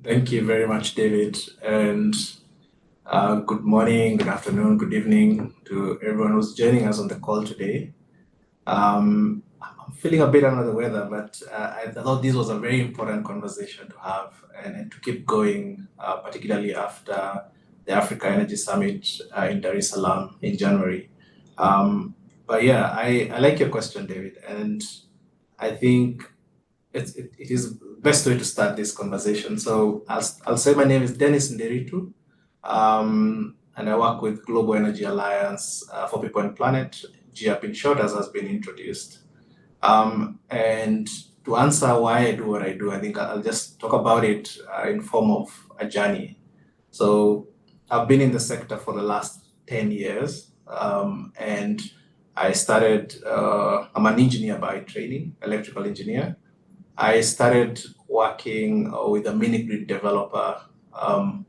Thank you very much, David. And good morning, good afternoon, good evening to everyone who's joining us on the call today. I'm feeling a bit under the weather, but I thought this was a very important conversation to have and to keep going, particularly after the Africa Energy Summit in Dar es Salaam in January. But yeah, I like your question, David, and I think it is the best way to start this conversation. So I'll say my name is Dennis Nderitu, and I work with Global Energy Alliance for People and Planet, GEAPP in short, as has been introduced. And to answer why I do what I do, I think I'll just talk about it in form of a journey. So I've been in the sector for the last 10 years, and I started, I'm an engineer by training, electrical engineer. I started working with a mini-grid developer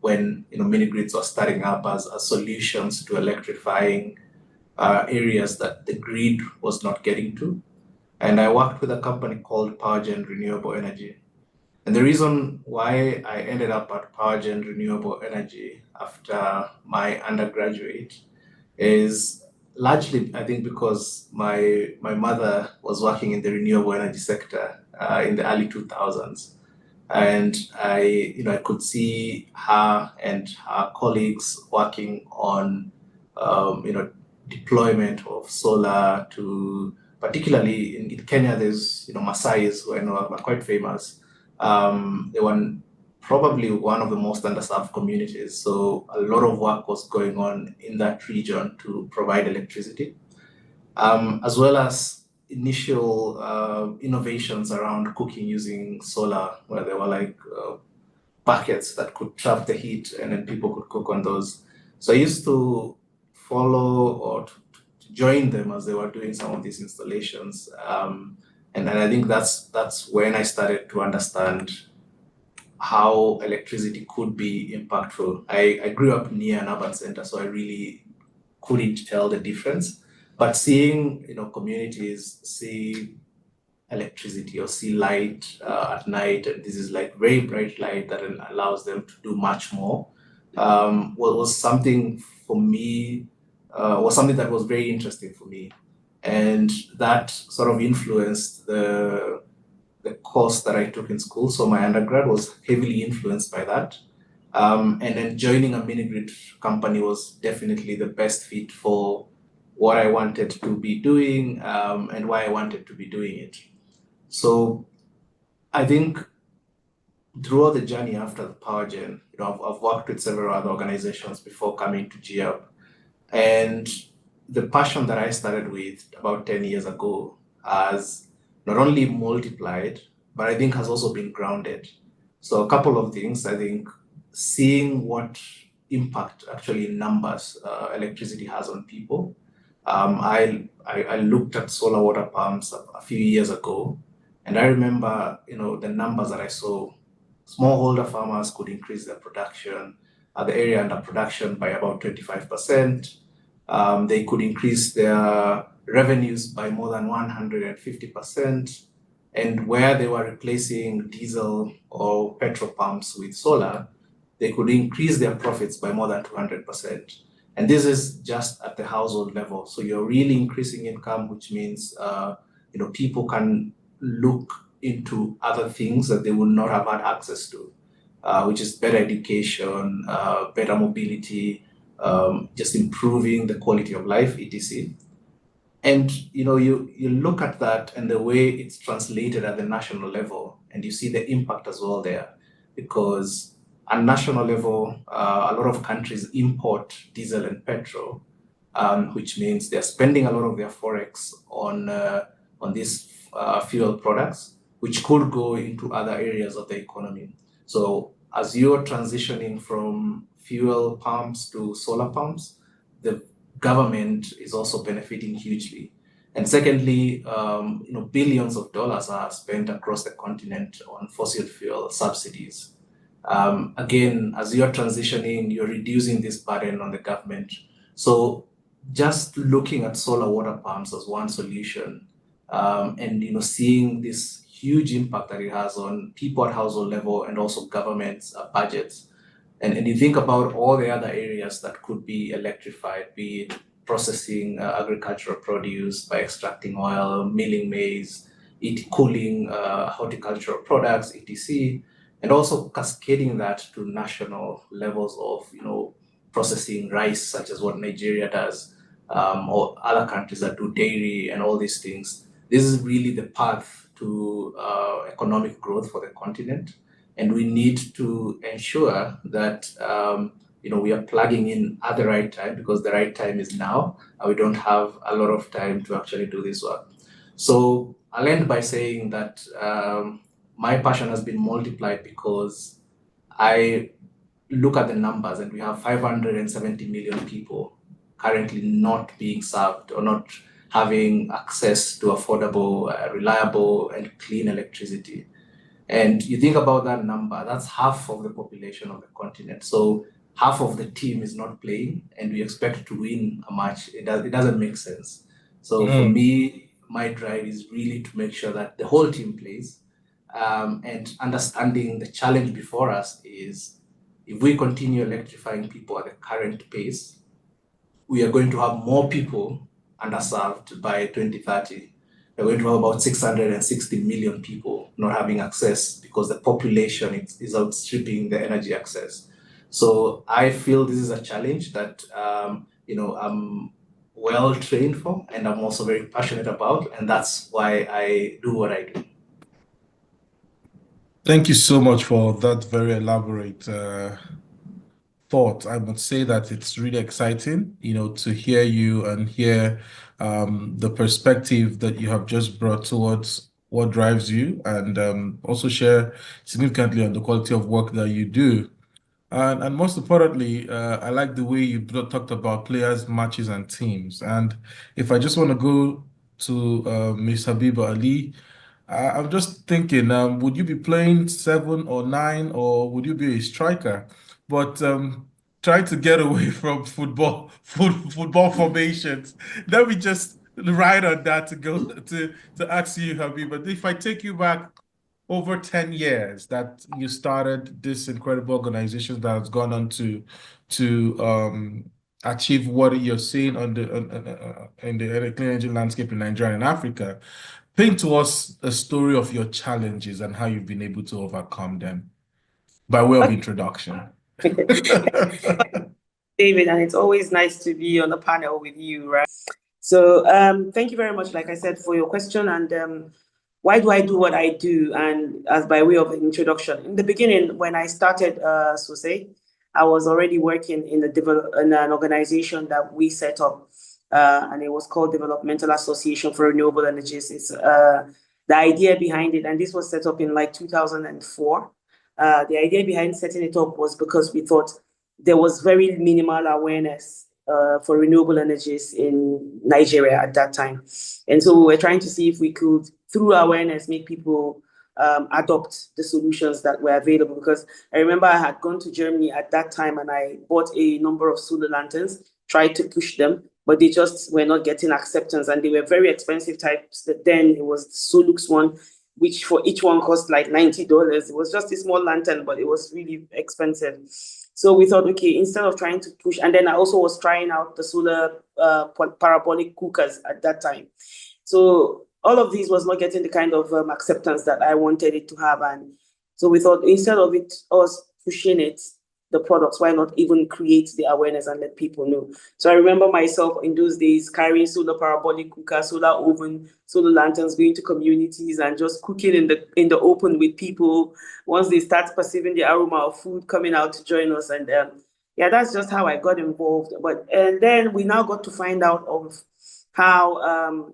when mini-grids were starting up as solutions to electrifying areas that the grid was not getting to. And I worked with a company called PowerGen Renewable Energy. And the reason why I ended up at PowerGen Renewable Energy after my undergraduate is largely, I think, because my mother was working in the renewable energy sector in the early 2000s. And I could see her and her colleagues working on, deployment of solar to, particularly in Kenya, there's, Maasais who I know are quite famous. They were probably one of the most underserved communities. So a lot of work was going on in that region to provide electricity, as well as initial innovations around cooking using solar, where there were like buckets that could trap the heat and then people could cook on those. So I used to follow or to join them as they were doing some of these installations. And I think that's when I started to understand how electricity could be impactful. I grew up near an urban center, so I really couldn't tell the difference. But seeing communities see electricity or see light at night, and this is like very bright light that allows them to do much more, was something for me, was something that was very interesting for me. And that sort of influenced the course that I took in school. So my undergrad was heavily influenced by that. And then joining a mini-grid company was definitely the best fit for what I wanted to be doing and why I wanted to be doing it. So I think throughout the journey after the PowerGen, I've worked with several other organizations before coming to GEAPP. And the passion that I started with about 10 years ago has not only multiplied, but I think has also been grounded. So a couple of things, I think seeing what impact actually in numbers electricity has on people. I looked at solar water pumps a few years ago, and I remember, the numbers that I saw. Smallholder farmers could increase their production, the area under production by about 25%. They could increase their revenues by more than 150%. And where they were replacing diesel or petrol pumps with solar, they could increase their profits by more than 200%. And this is just at the household level. So you're really increasing income, which means people can look into other things that they would not have had access to, which is better education, better mobility, just improving the quality of life, etc. And you look at that and the way it's translated at the national level, and you see the impact as well there, because at national level, a lot of countries import diesel and petrol, which means they're spending a lot of their forex on these fuel products, which could go into other areas of the economy. So as you're transitioning from fuel pumps to solar pumps, the government is also benefiting hugely. And secondly, billions of dollars are spent across the continent on fossil fuel subsidies. Again, as you're transitioning, you're reducing this burden on the government. So just looking at solar water pumps as one solution, and seeing this huge impact that it has on people at household level and also governments' budgets. And you think about all the other areas that could be electrified, be it processing agricultural produce by extracting oil, milling maize, cooling horticultural products, etc., and also cascading that to national levels of, processing rice, such as what Nigeria does, or other countries that do dairy and all these things. This is really the path to economic growth for the continent. And we need to ensure that we are plugging in at the right time, because the right time is now, and we don't have a lot of time to actually do this work. So I'll end by saying that my passion has been multiplied because I look at the numbers, and we have 570 million people currently not being served or not having access to affordable, reliable, and clean electricity. And you think about that number, that's half of the population of the continent. So half of the team is not playing, and we expect to win a match. It doesn't make sense. So for me, my drive is really to make sure that the whole team plays, and understanding the challenge before us is, if we continue electrifying people at the current pace, we are going to have more people underserved by 2030. We're going to have about 660 million people not having access because the population is outstripping the energy access. So I feel this is a challenge that I'm well trained for, and I'm also very passionate about, and that's why I do what I do. Thank you so much for that very elaborate thought. I would say that it's really exciting, to hear you and hear the perspective that you have just brought towards what drives you, and also share significantly on the quality of work that you do. And most importantly, I like the way you talked about players, matches, and teams. And if I just want to go to Ms. Habiba Ali, I'm just thinking, would you be playing 7 or 9, or would you be a striker? But try to get away from football formations. Let me just ride on that to go to ask you, Habib. But if I take you back over 10 years that you started this incredible organization that has gone on to achieve what you're seeing on in the clean energy landscape in Nigeria and Africa, paint to us a story of your challenges and how you've been able to overcome them by way of introduction. David, and it's always nice to be on the panel with you, right? So thank you very much, like I said, for your question. And why do I do what I do? And as by way of introduction, in the beginning, when I started Sosai, I was already working in an organization that we set up, and it was called Developmental Association for Renewable Energies. It's the idea behind it, and this was set up in like 2004. The idea behind setting it up was because we thought there was very minimal awareness for renewable energies in Nigeria at that time. And so we were trying to see if we could, through awareness, make people adopt the solutions that were available. Because I remember I had gone to Germany at that time and I bought a number of solar lanterns, tried to push them, but they just were not getting acceptance. And they were very expensive types. That then it was the Solux one, which for each one cost like $90. It was just a small lantern, but it was really expensive. So we thought, okay, instead of trying to push, and then I also was trying out the solar parabolic cookers at that time. So all of these was not getting the kind of acceptance that I wanted it to have. And so we thought, instead of us pushing it, the products, why not even create the awareness and let people know? So I remember myself in those days carrying solar parabolic cooker, solar oven, solar lanterns, going to communities and just cooking in the open with people. Once they start perceiving the aroma of food coming out to join us, and yeah, that's just how I got involved. And then we now got to find out of how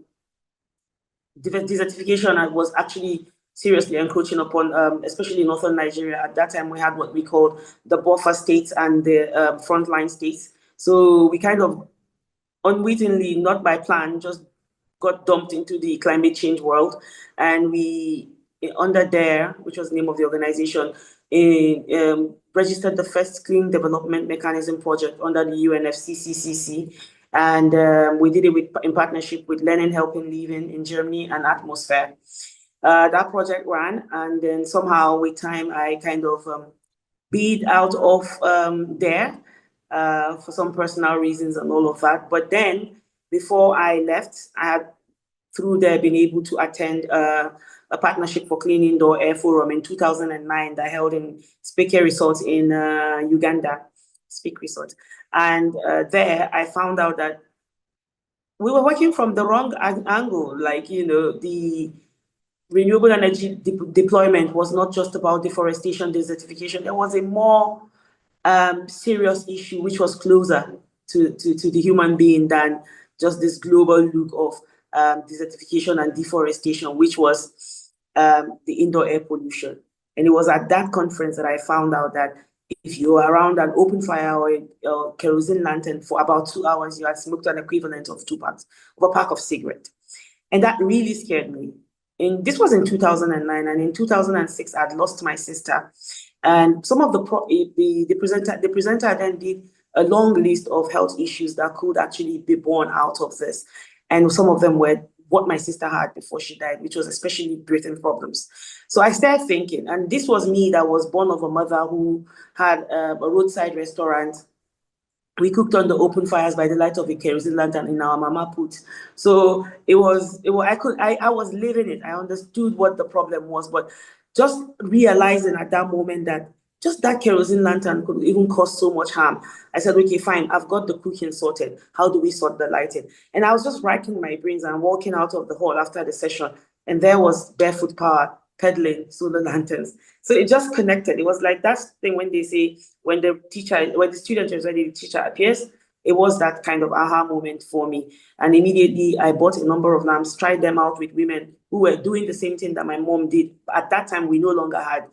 desertification was actually seriously encroaching upon, especially northern Nigeria. At that time, we had what we called the buffer states and the frontline states. So we kind of unwittingly, not by plan, just got dumped into the climate change world. And we, under DARE, which was the name of the organization, registered the first Clean Development Mechanism project under the UNFCCC. And we did it in partnership with Learning, Helping, Living in Germany and Atmosphere. That project ran, and then somehow with time, I kind of bid out of there for some personal reasons and all of that. But then, before I left, I had through there been able to attend a partnership for clean indoor air forum in 2009 that held in Speke Resort in Uganda, Speke Resort. And there I found out that we were working from the wrong angle. Like, the renewable energy deployment was not just about deforestation, desertification. There was a more serious issue which was closer to the human being than just this global look of desertification and deforestation, which was the indoor air pollution. And it was at that conference that I found out that if you were around an open fire or a kerosene lantern for about 2 hours, you had smoked an equivalent of 2 packs of a pack of cigarette. And that really scared me. And this was in 2009, and in 2006, I'd lost my sister. And some of the presenter then did a long list of health issues that could actually be born out of this. And some of them were what my sister had before she died, which was especially breathing problems. So I started thinking, and this was me that was born of a mother who had a roadside restaurant. We cooked on the open fires by the light of a kerosene lantern in our mama put. So I was living it. I understood what the problem was, but just realizing at that moment that just that kerosene lantern could even cause so much harm. I said, okay, fine, I've got the cooking sorted. How do we sort the lighting? And I was just racking my brains and walking out of the hall after the session. And there was Barefoot Power peddling solar lanterns. So it just connected. It was like that thing when they say, when the student is ready, the teacher appears. It was that kind of aha moment for me. And immediately I bought a number of lamps, tried them out with women who were doing the same thing that my mom did. At that time, we no longer had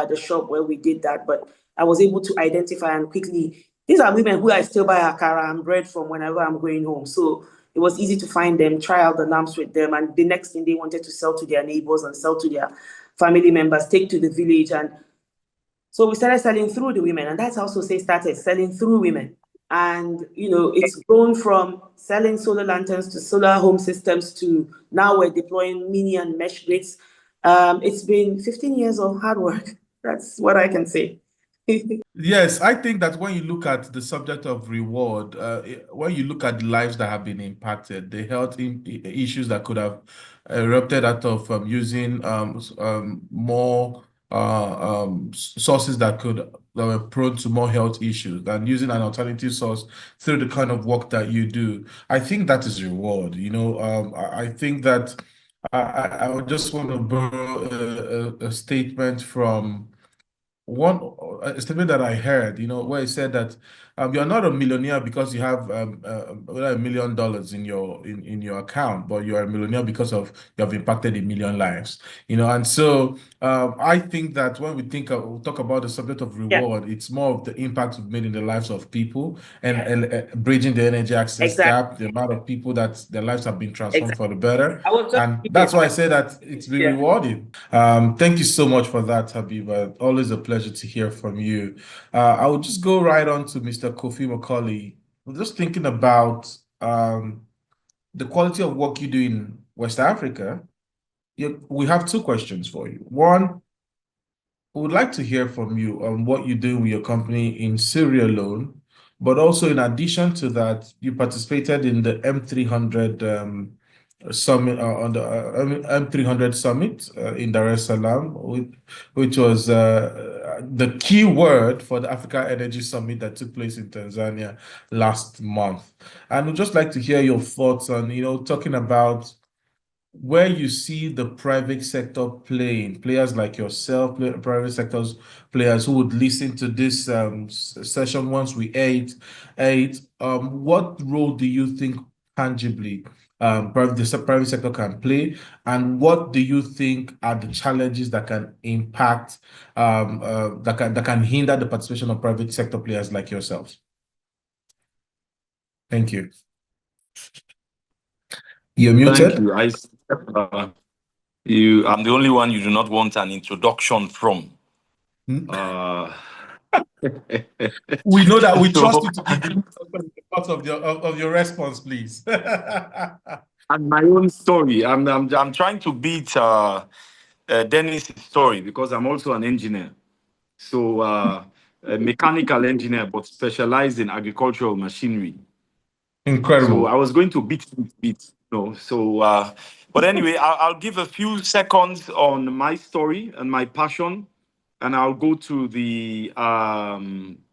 the shop where we did that, but I was able to identify and quickly, these are women who I still buy akara and bread from whenever I'm going home. So it was easy to find them, try out the lamps with them. And the next thing they wanted to sell to their neighbors and sell to their family members, take to the village. And so we started selling through the women. And that's how Sosai started, selling through women. And, it's grown from selling solar lanterns to solar home systems to now we're deploying mini and mesh grids. It's been 15 years of hard work. That's what I can say. Yes, I think that when you look at the subject of reward, when you look at the lives that have been impacted, the health issues that could have erupted out of using more sources that were prone to more health issues than using an alternative source through the kind of work that you do, I think that is reward. I think that I just want to borrow a statement from a statement that I heard, where it said that you're not a millionaire because you have $1 million in your account, but you are a millionaire because you have impacted 1 million lives. And so I think that when we talk about the subject of reward, it's more of the impact we've made in the lives of people and bridging the energy access gap, the amount of people that their lives have been transformed for the better. And that's why I say that it's been rewarding. Thank you so much for that, Habiba. Always a pleasure to hear from you. I will just go right on to Mr. Kofie Macauley. I'm just thinking about the quality of work you do in West Africa. We have 2 questions for you. One, we would like to hear from you on what you do with your company in Sierra Leone, but also in addition to that, you participated in the M300 summit on the M300 summit in Dar es Salaam, which was the key word for the Africa Energy Summit that took place in Tanzania last month. And we'd just like to hear your thoughts on, talking about where you see the private sector players like yourself, private sectors players who would listen to this session once we ate. What role do you think tangibly the private sector can play, and what do you think are the challenges that can impact that can hinder the participation of private sector players like yourselves? Thank you. You're muted. Thank you. I'm the only one you do not want an introduction from. We know that. We trust you to give part of your response, please. and my own story. I'm trying to beat Dennis' story because I'm also an engineer. So a mechanical engineer, but specialized in agricultural machinery. So I Incredible. was going to beat, So, but anyway, I'll give a few seconds on my story and my passion, and I'll go to the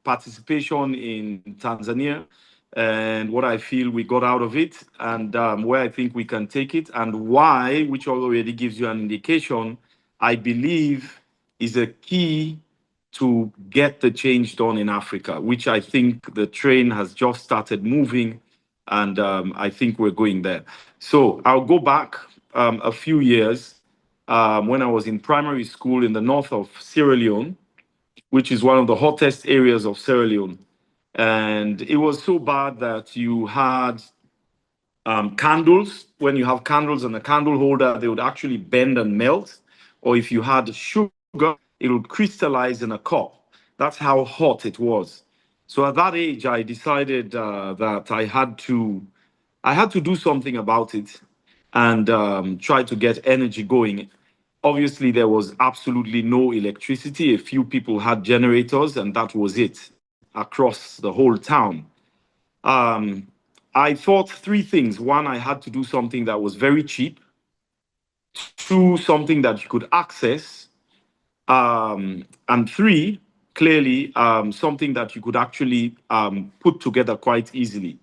participation in Tanzania and what I feel we got out of it, and where I think we can take it, and why, which already gives you an indication, I believe is a key to get the change done in Africa, which I think the train has just started moving, and I think we're going there. So I'll go back a few years when I was in primary school in the north of Sierra Leone, which is one of the hottest areas of Sierra Leone. And it was so bad that you had candles. When you have candles and a candle holder, they would actually bend and melt. Or if you had sugar, it would crystallize in a cup. That's how hot it was. So at that age, I decided that I had to do something about it and try to get energy going. Obviously, there was absolutely no electricity. A few people had generators, and that was it across the whole town. Um, I thought three things. One, I had to do something that was very cheap. Two, something that you could access. And three, clearly, something that you could actually put together quite easily.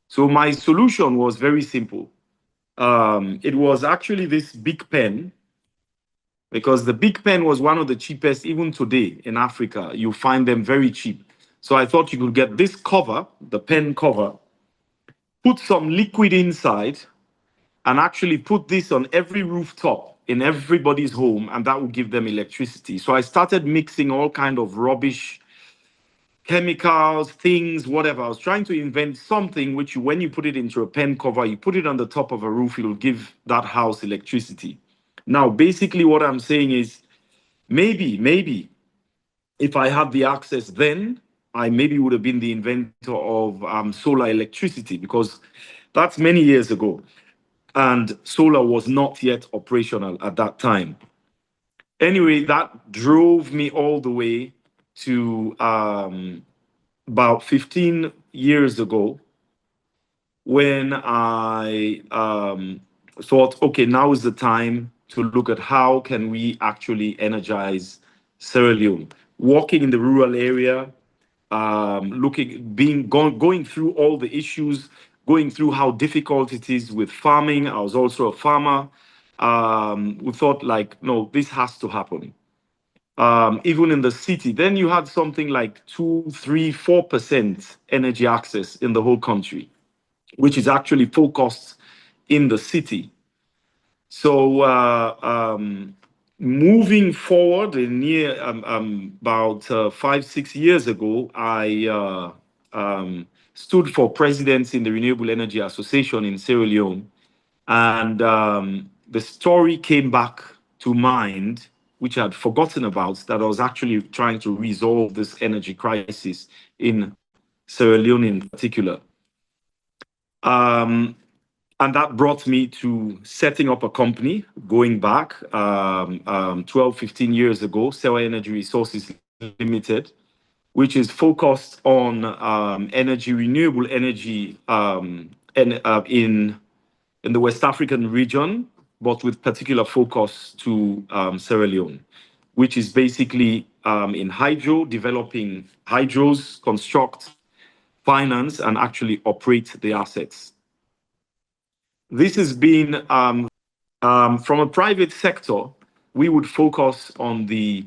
So my solution was very simple. It was actually this big pen, because the big pen was one of the cheapest, even today in Africa. You find them very cheap. So I thought you could get this cover, the pen cover, put some liquid inside, and actually put this on every rooftop in everybody's home, and that would give them electricity. So I started mixing all kind of rubbish, chemicals, things, whatever. I was trying to invent something which, when you put it into a pen cover, you put it on the top of a roof, it'll give that house electricity. Now, basically what I'm saying is, maybe if I had the access then, I maybe would have been the inventor of solar electricity, because that's many years ago. And solar was not yet operational at that time. Anyway, that drove me all the way to about 15 years ago, when I thought, okay, now is the time to look at how can we actually energize Sierra Leone. Walking in the rural area, going through all the issues, going through how difficult it is with farming. I was also a farmer. We thought, like, no, this has to happen. Even in the city, then you had something like 2, 3, 4% energy access in the whole country, which is actually focused in the city. So moving forward, about 5, 6 years ago, I stood for president in the Renewable Energy Association in Sierra Leone, and the story came back to mind, which I'd forgotten about, that I was actually trying to resolve this energy crisis in Sierra Leone in particular. And that brought me to setting up a company going back 12, 15 years ago, SEWA Energy Resources Limited, which is focused on renewable energy in the West African region, but with particular focus to Sierra Leone, which is basically in hydro, developing hydros, construct, finance, and actually operate the assets. This has been from a private sector. We would focus on the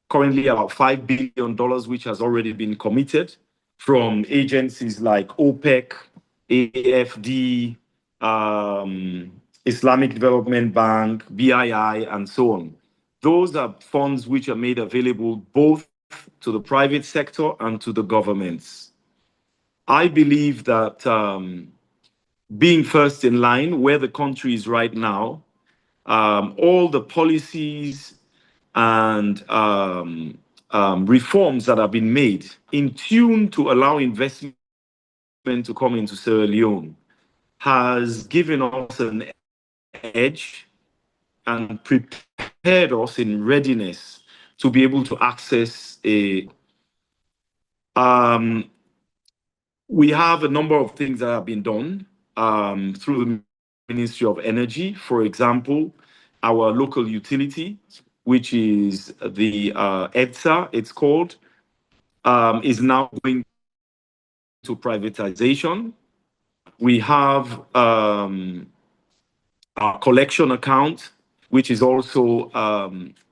currently about $5 billion, which has already been committed from agencies like OPEC, AFD, Islamic Development Bank, BII, and so on. Those are funds which are made available both to the private sector and to the governments. I believe that being first in line where the country is right now, all the policies and reforms that have been made in tune to allow investment to come into Sierra Leone has given us an edge and prepared us in readiness to be able to access a we have a number of things that have been done through the Ministry of Energy. For example, our local utility, which is the EDSA, it's called, is now going to privatization. We have our collection account, which is also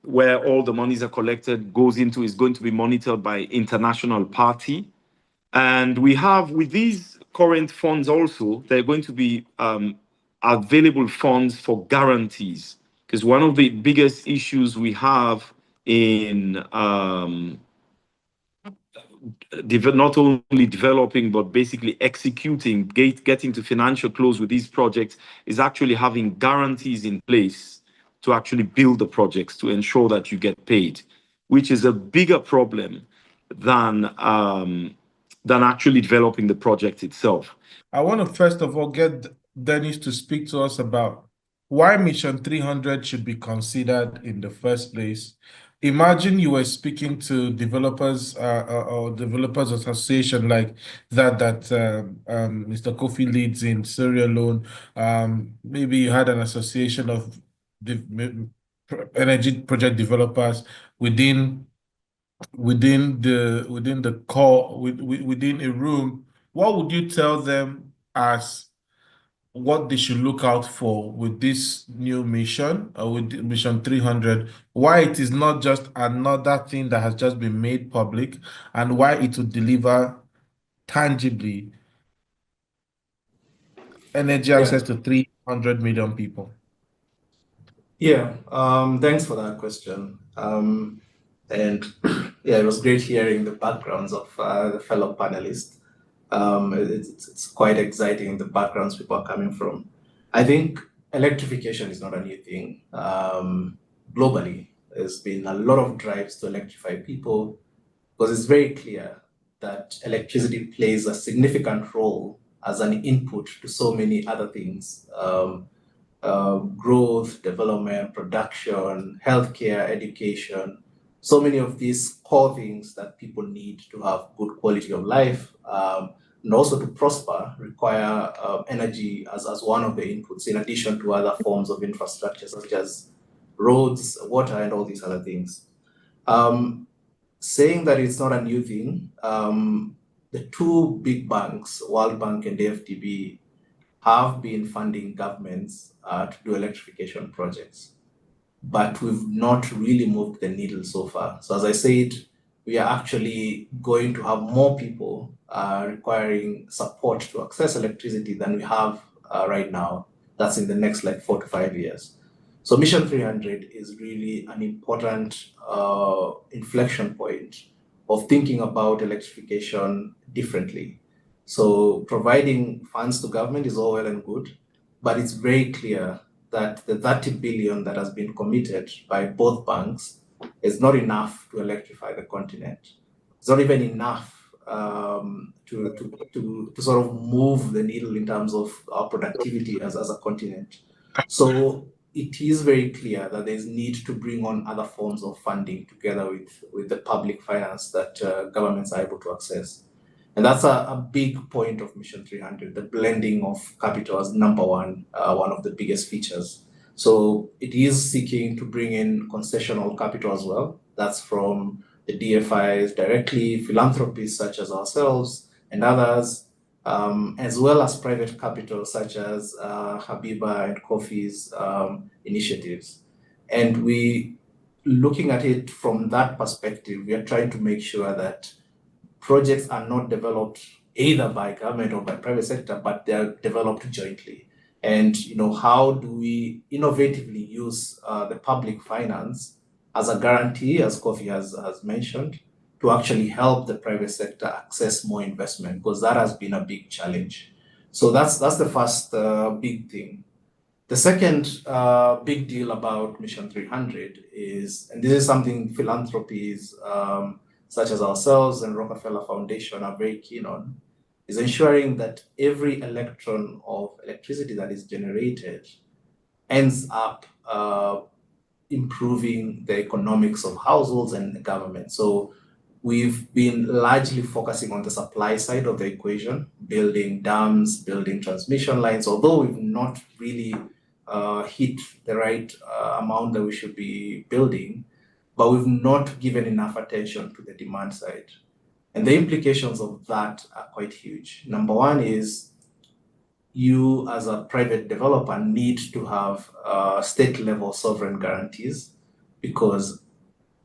where all the monies are collected, is going to be monitored by international party. And we have, with these current funds also, they're going to be available funds for guarantees. Because one of the biggest issues we have in not only developing, but basically executing, getting to financial close with these projects is actually having guarantees in place to actually build the projects, to ensure that you get paid, which is a bigger problem than actually developing the project itself. I want to first of all get Dennis to speak to us about why Mission 300 should be considered in the first place. Imagine you were speaking to developers or developers association like that Mr. Kofie leads in Sierra Leone. Maybe you had an association of energy project developers within the call within a room. What would you tell them as what they should look out for with this new mission, with Mission 300, why it is not just another thing that has just been made public, and why it will deliver tangibly energy access to 300 million people? Yeah, thanks for that question. And yeah, it was great hearing the backgrounds of the fellow panelists. It's quite exciting, the backgrounds people are coming from. I think electrification is not a new thing. Globally, there's been a lot of drives to electrify people because it's very clear that electricity plays a significant role as an input to so many other things. Growth, development, production, healthcare, education, so many of these core things that people need to have good quality of life and also to prosper require energy as one of the inputs, in addition to other forms of infrastructure such as roads, water, and all these other things. Saying that it's not a new thing, the two big banks, World Bank and the FDB, have been funding governments to do electrification projects, but we've not really moved the needle so far. So as I said, we are actually going to have more people requiring support to access electricity than we have right now. That's in the next 4 to 5 years. So Mission 300 is really an important inflection point of thinking about electrification differently. So providing funds to government is all well and good, but it's very clear that the 30 billion that has been committed by both banks is not enough to electrify the continent. It's not even enough to sort of move the needle in terms of our productivity as a continent. So it is very clear that there's need to bring on other forms of funding together with the public finance that governments are able to access. And that's a big point of Mission 300, the blending of capital as number one of the biggest features. So it is seeking to bring in concessional capital as well. That's from the DFIs directly, philanthropists such as ourselves and others, as well as private capital such as Habiba and Kofie's initiatives. And we, looking at it from that perspective, we are trying to make sure that projects are not developed either by government or by private sector, but they are developed jointly. And how do we innovatively use the public finance as a guarantee, as Kofie has mentioned, to actually help the private sector access more investment, because that has been a big challenge. So that's the first big thing. The second big deal about Mission 300 is, and this is something philanthropies such as ourselves and Rockefeller Foundation are very keen on, is ensuring that every electron of electricity that is generated ends up improving the economics of households and the government. So we've been largely focusing on the supply side of the equation, building dams, building transmission lines, although we've not really hit the right amount that we should be building, but we've not given enough attention to the demand side. And the implications of that are quite huge. Number one is you as a private developer need to have state-level sovereign guarantees, because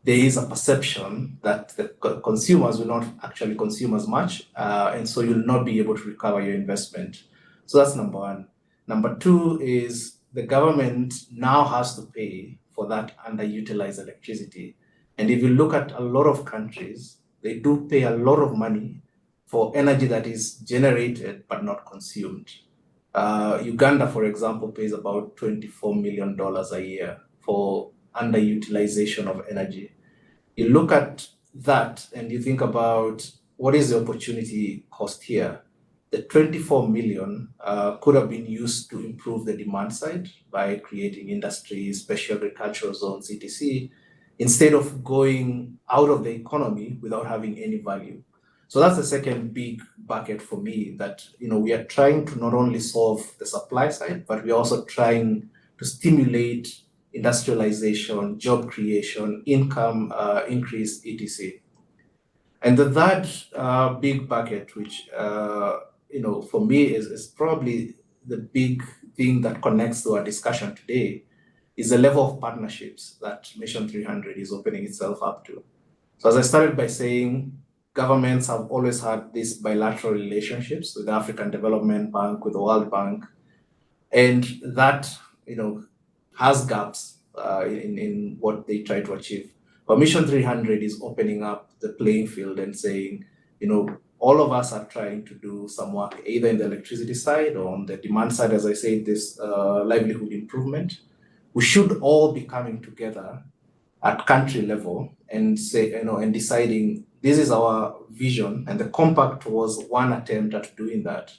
there is a perception that the consumers will not actually consume as much, and so you'll not be able to recover your investment. So that's number one. Number two is the government now has to pay for that underutilized electricity. And if you look at a lot of countries, they do pay a lot of money for energy that is generated but not consumed. Uganda, for example, pays about $24 million a year for underutilization of energy. You look at that and you think about what is the opportunity cost here. The 24 million could have been used to improve the demand side by creating industries, special agricultural zones, etc., instead of going out of the economy without having any value. So that's the second big bucket for me, that we are trying to not only solve the supply side, but we're also trying to stimulate industrialization, job creation, income increase, etc. And the third big bucket, which for me is probably the big thing that connects to our discussion today, is the level of partnerships that Mission 300 is opening itself up to. So as I started by saying, governments have always had these bilateral relationships with the African Development Bank, with the World Bank, and that has gaps in what they try to achieve. But Mission 300 is opening up the playing field and saying, all of us are trying to do some work, either in the electricity side or on the demand side, as I say, this livelihood improvement. We should all be coming together at country level and say, and deciding this is our vision. And the compact was one attempt at doing that,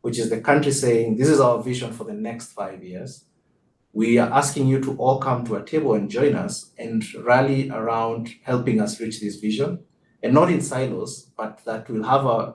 which is the country saying, this is our vision for the next 5 years. We are asking you to all come to a table and join us and rally around helping us reach this vision, and not in silos, but that we'll have a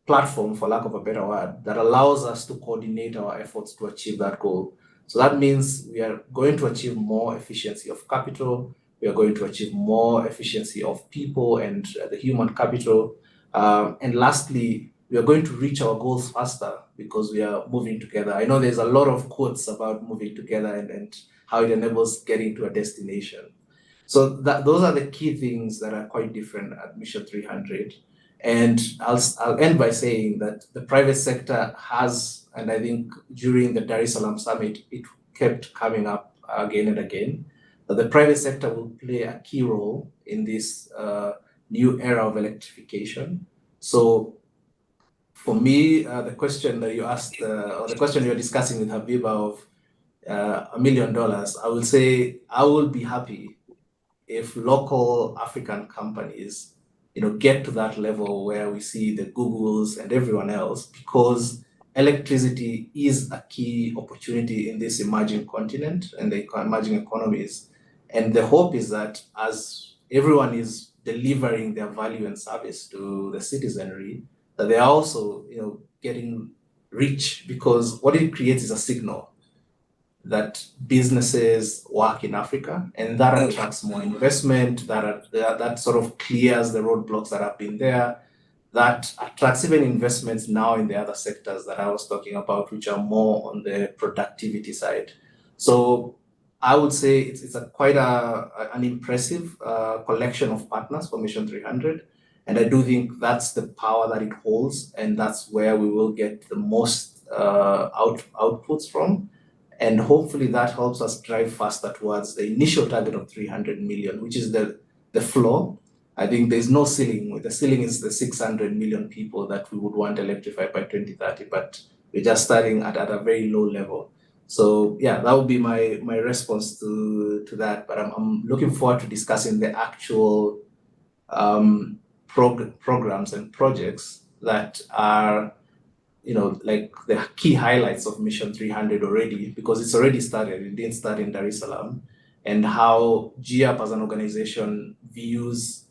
platform, for lack of a better word, that allows us to coordinate our efforts to achieve that goal. So that means we are going to achieve more efficiency of capital. We are going to achieve more efficiency of people and the human capital. And lastly, we are going to reach our goals faster because we are moving together. I know there's a lot of quotes about moving together and how it enables getting to a destination. So those are the key things that are quite different at Mission 300. And I'll end by saying that the private sector has, and I think during the Dar es Salaam summit, it kept coming up again and again, that the private sector will play a key role in this new era of electrification. So for me, the question that you asked, or the question you're discussing with Habiba of $1 million, I will say I will be happy if local African companies get to that level where we see the Googles and everyone else, because electricity is a key opportunity in this emerging continent and the emerging economies. And the hope is that as everyone is delivering their value and service to the citizenry, that they are also getting rich, because what it creates is a signal that businesses work in Africa, and that attracts more investment, that sort of clears the roadblocks that have been there, that attracts even investments now in the other sectors that I was talking about, which are more on the productivity side. So I would say it's quite an impressive collection of partners for Mission 300. And I do think that's the power that it holds, and that's where we will get the most outputs from. And hopefully that helps us drive faster towards the initial target of 300 million, which is the floor. I think there's no ceiling. The ceiling is the 600 million people that we would want electrified by 2030, but we're just starting at a very low level. So yeah, that would be my response to that. But I'm looking forward to discussing the actual programs and projects that are, like the key highlights of Mission 300 already, because it's already started. It didn't start in Dar es Salaam, and how GEAPP as an organization views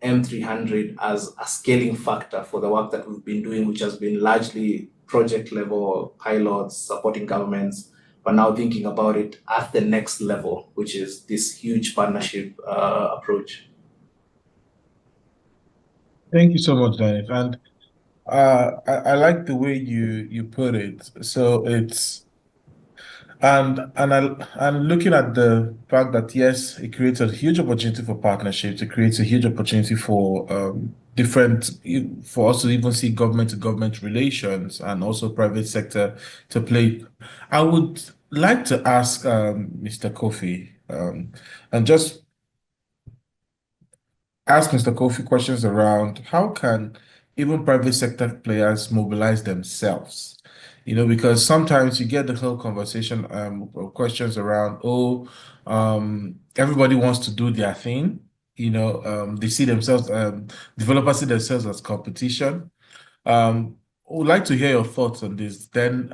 M300 as a scaling factor for the work that we've been doing, which has been largely project level pilots supporting governments, but now thinking about it at the next level, which is this huge partnership approach. Thank you so much, Dennis. And I like the way you put it. So it's and looking at the fact that yes, it creates a huge opportunity for partnerships. It creates a huge opportunity for for us to even see government to government relations and also private sector to play. I would like to ask Mr. Kofie and just ask Mr. Kofie questions around how can even private sector players mobilize themselves? Because sometimes you get the whole conversation, questions around, everybody wants to do their thing. They see themselves, developers see themselves as competition. Would like to hear your thoughts on this. Then,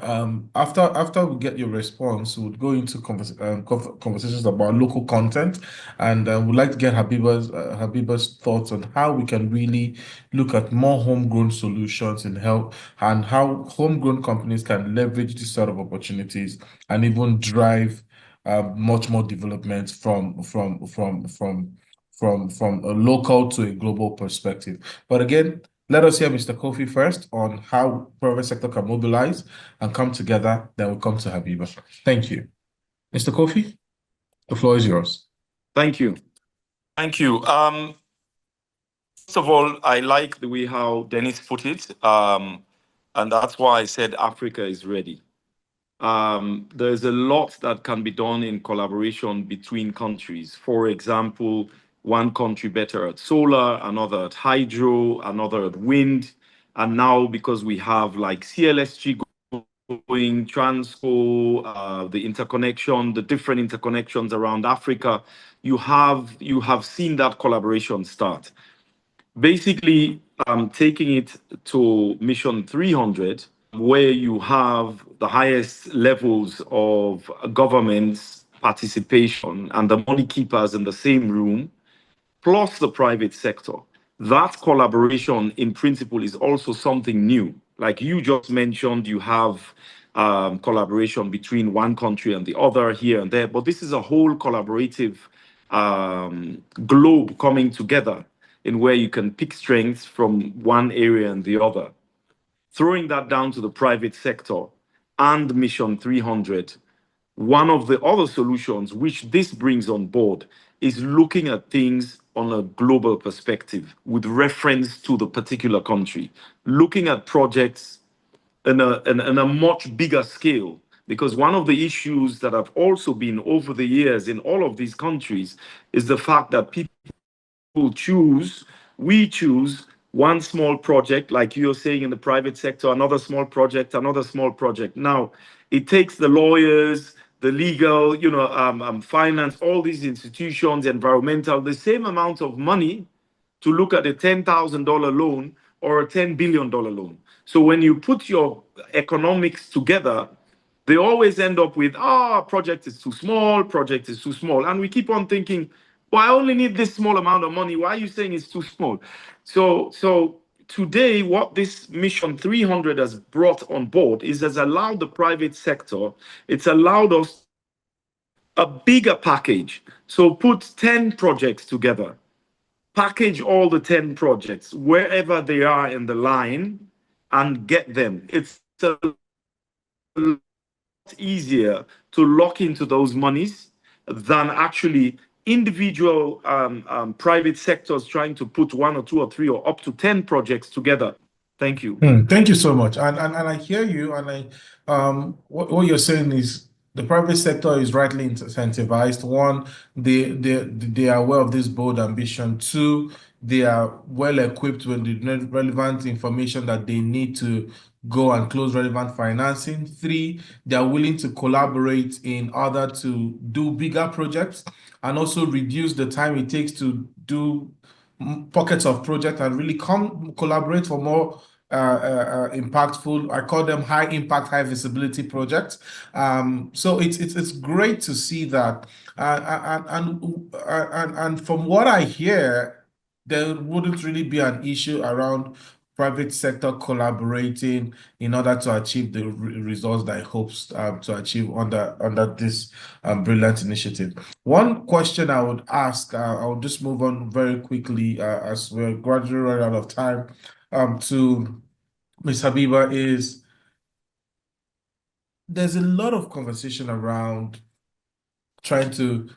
after we get your response, we'll go into conversations about local content, and we'd like to get Habiba's thoughts on how we can really look at more homegrown solutions and help, and how homegrown companies can leverage these sort of opportunities and even drive much more development from a local to a global perspective. But again, let us hear Mr. Kofie first on how private sector can mobilize and come together. Then we'll come to Habiba. Thank you. Mr. Kofie, the floor is yours. Thank you. Thank you. First of all, I like the way how Dennis put it. And that's why I said Africa is ready. There's a lot that can be done in collaboration between countries. For example, one country better at solar, another at hydro, another at wind. And now because we have like CLSG going, Transco, the interconnection, the different interconnections around Africa, you have seen that collaboration start. Basically, taking it to Mission 300, where you have the highest levels of government's participation and the money keepers in the same room, plus the private sector. That collaboration in principle is also something new. Like you just mentioned, you have collaboration between one country and the other here and there, but this is a whole collaborative globe coming together in where you can pick strengths from one area and the other. Throwing that down to the private sector and Mission 300, one of the other solutions which this brings on board is looking at things on a global perspective with reference to the particular country, looking at projects in a much bigger scale. Because one of the issues that have also been over the years in all of these countries is the fact that we choose one small project, like you're saying in the private sector, another small project. Now, it takes the lawyers, the legal, finance, all these institutions, environmental, the same amount of money to look at a $10,000 loan or a $10 billion loan. So when you put your economics together, they always end up with, project is too small, And we keep on thinking, well, I only need this small amount of money. Why are you saying it's too small? So today, what this Mission 300 has brought on board has allowed the private sector, it's allowed us a bigger package. So put 10 projects together, package all the 10 projects wherever they are in the line and get them. It's a lot easier to lock into those monies than actually individual private sectors trying to put 1 or 2 or 3 or up to 10 projects together. Thank you. Thank you so much. And I hear you. And what you're saying is the private sector is rightly incentivized. One, they are aware of this bold ambition. Two, they are well equipped with the relevant information that they need to go and close relevant financing. Three, they are willing to collaborate in order to do bigger projects and also reduce the time it takes to do pockets of project and really collaborate for more impactful. I call them high impact, high visibility projects. So it's great to see that. And from what I hear, there wouldn't really be an issue around private sector collaborating in order to achieve the results that it hopes to achieve under this brilliant initiative. One question I would ask, I'll just move on very quickly as we're gradually running out of time, to Ms. Habiba, is there's a lot of conversation around trying to,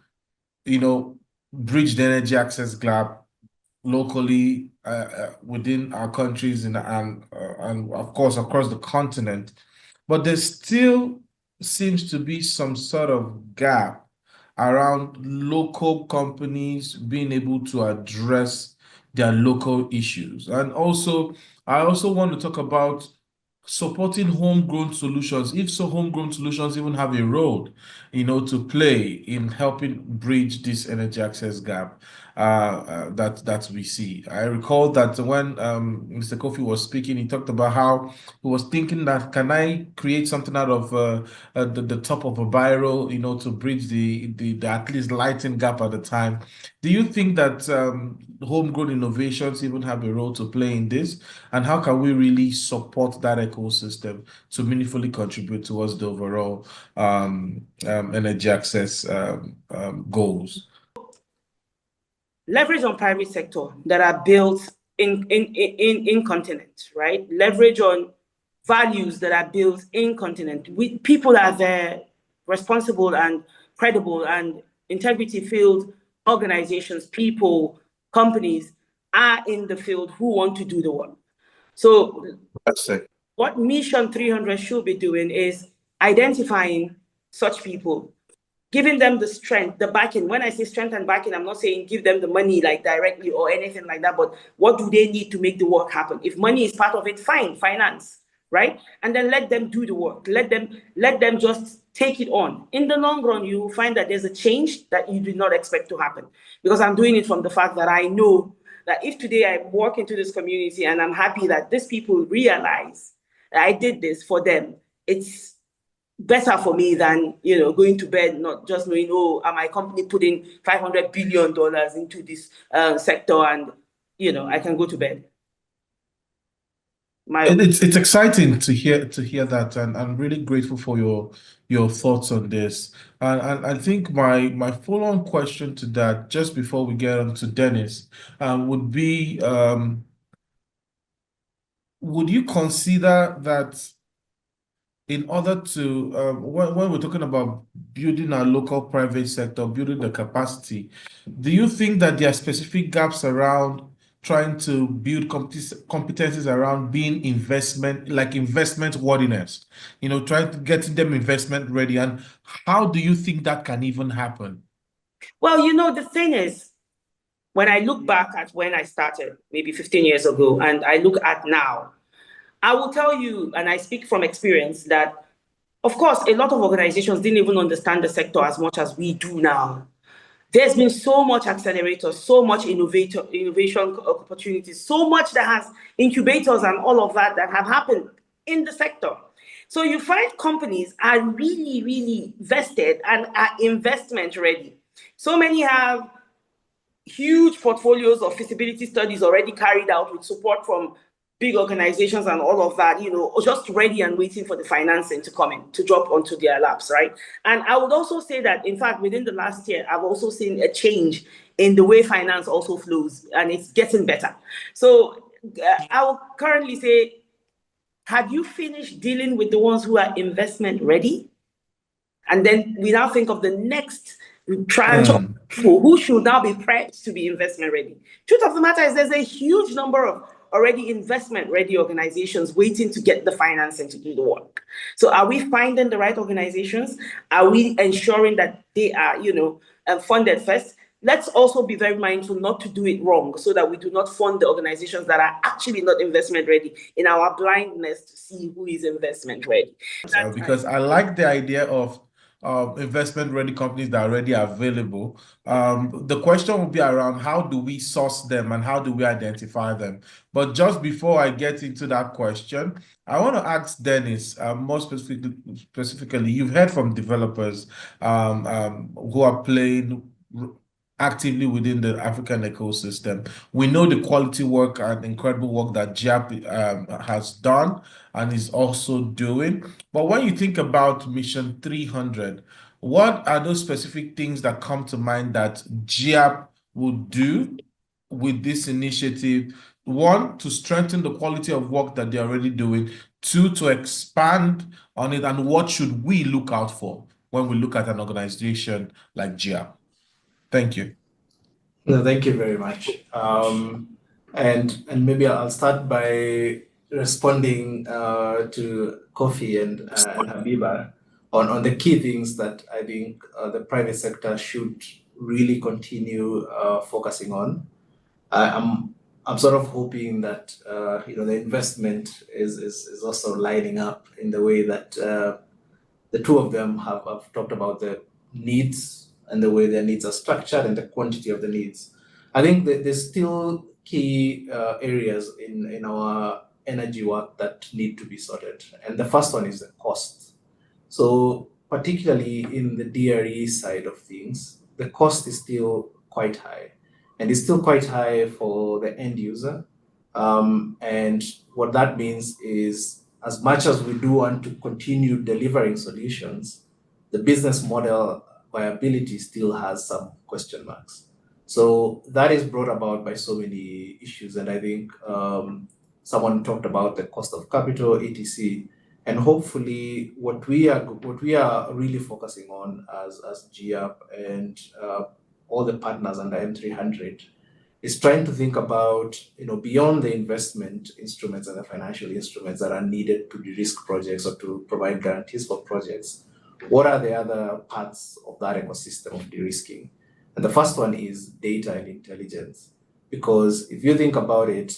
bridge the energy access gap locally within our countries and of course across the continent, but there still seems to be some sort of gap around local companies being able to address their local issues. And also, I also want to talk about supporting homegrown solutions, if so homegrown solutions even have a role, to play in helping bridge this energy access gap that we see. I recall that when Mr. Kofie was speaking, he talked about how he was thinking that, can I create something out of the top of a barrel, to bridge the at least lighting gap at the time. Do you think that homegrown innovations even have a role to play in this? And how can we really support that ecosystem to meaningfully contribute towards the overall energy access goals? Leverage on private sector that are built in continent, right? Leverage on values that are built in continent with people that are there, responsible and credible and integrity-filled organizations, people, companies are in the field who want to do the work. So what Mission300 should be doing is identifying such people, giving them the strength, the backing. When I say strength and backing, I'm not saying give them the money like directly or anything like that, but what do they need to make the work happen? If money is part of it, fine, finance, right? And then let them do the work. Let them just take it on. In the long run, you will find that there's a change that you did not expect to happen. Because I'm doing it from the fact that I know that if today I walk into this community and I'm happy that these people realize that I did this for them, it's better for me than going to bed not just knowing, oh, my company putting $500 billion into this sector, and I can go to bed. It's exciting to hear that, and I'm really grateful for your thoughts on this. And I think my follow-on question to that, just before we get on to Dennis, would be, would you consider that in order to, when we're talking about building our local private sector, building the capacity, do you think that there are specific gaps around trying to build competencies around being investment worthiness, trying to get them investment ready? And how do you think that can even happen? Well, the thing is, when I look back at when I started, maybe 15 years ago, and I look at now, I will tell you, and I speak from experience, that, of course, a lot of organizations didn't even understand the sector as much as we do now. There's been so much accelerator, so much innovation opportunities, so much that has incubators and all of that have happened in the sector. So you find companies are really, really vested and are investment ready. So many have huge portfolios of feasibility studies already carried out with support from big organizations and all of that, just ready and waiting for the financing to come in, to drop onto their laps, right? And I would also say that, in fact, within the last year, I've also seen a change in the way finance also flows, and it's getting better. So I will currently say, have you finished dealing with the ones who are investment ready? And then we now think of the next tranche of people who should now be prepped to be investment ready. Truth of the matter is, there's a huge number of already investment ready organizations waiting to get the financing to do the work. So are we finding the right organizations? Are we ensuring that they are, funded first? Let's also be very mindful not to do it wrong, so that we do not fund the organizations that are actually not investment ready in our blindness to see who is investment ready. Because I like the idea of investment-ready companies that are already available. The question will be around how do we source them and how do we identify them? But just before I get into that question, I want to ask Dennis, more specifically, you've heard from developers who are playing actively within the African ecosystem. We know the quality work and incredible work that GEAPP has done and is also doing. But when you think about Mission 300, what are those specific things that come to mind that GEAPP will do with this initiative? One, to strengthen the quality of work that they're already doing. Two, to expand on it. And what should we look out for when we look at an organization like GEAPP? Thank you. No, thank you very much. And maybe I'll start by responding to Kofie and Habiba on the key things that I think the private sector should really continue focusing on. I'm sort of hoping that the investment is also lining up in the way that the two of them have talked about the needs and the way their needs are structured and the quantity of the needs. I think that there's still key areas in our energy work that need to be sorted. And the first one is the cost. So particularly in the DRE side of things, the cost is still quite high. And it's still quite high for the end user. And what that means is, as much as we do want to continue delivering solutions, the business model viability still has some question marks. So that is brought about by so many issues. And I think someone talked about the cost of capital, etc. And hopefully what we are really focusing on as GEAPP and all the partners under M300 is trying to think about, beyond the investment instruments and the financial instruments that are needed to de-risk projects or to provide guarantees for projects, what are the other parts of that ecosystem of de-risking? And the first one is data and intelligence. Because if you think about it,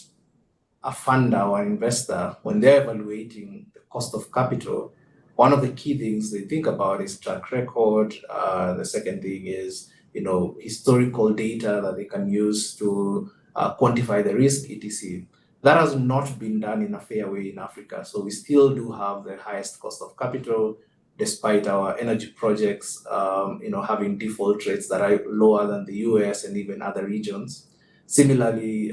a funder or an investor, when they're evaluating the cost of capital, one of the key things they think about is track record. The second thing is historical data that they can use to quantify the risk, etc. That has not been done in a fair way in Africa. So we still do have the highest cost of capital, despite our energy projects, having default rates that are lower than the US and even other regions. Similarly,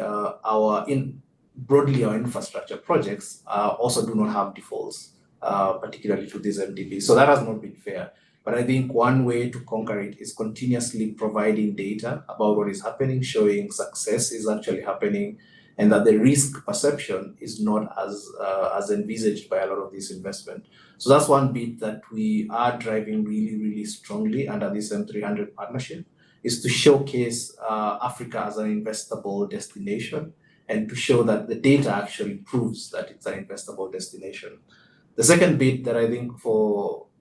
broadly our infrastructure projects also do not have defaults, particularly to these MDBs. So that has not been fair. But I think one way to conquer it is continuously providing data about what is happening, showing success is actually happening, and that the risk perception is not as envisaged by a lot of this investment. So that's one bit that we are driving really, really strongly under this M300 partnership, is to showcase Africa as an investable destination and to show that the data actually proves that it's an investable destination. The second bit that I think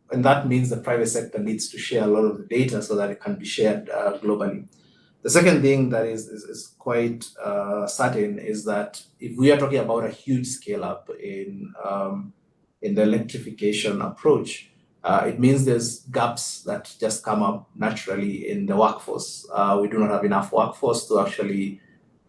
and that means the private sector needs to share a lot of the data so that it can be shared globally. The second thing that is quite certain is that if we are talking about a huge scale up in the electrification approach, it means there's gaps that just come up naturally in the workforce. We do not have enough workforce to actually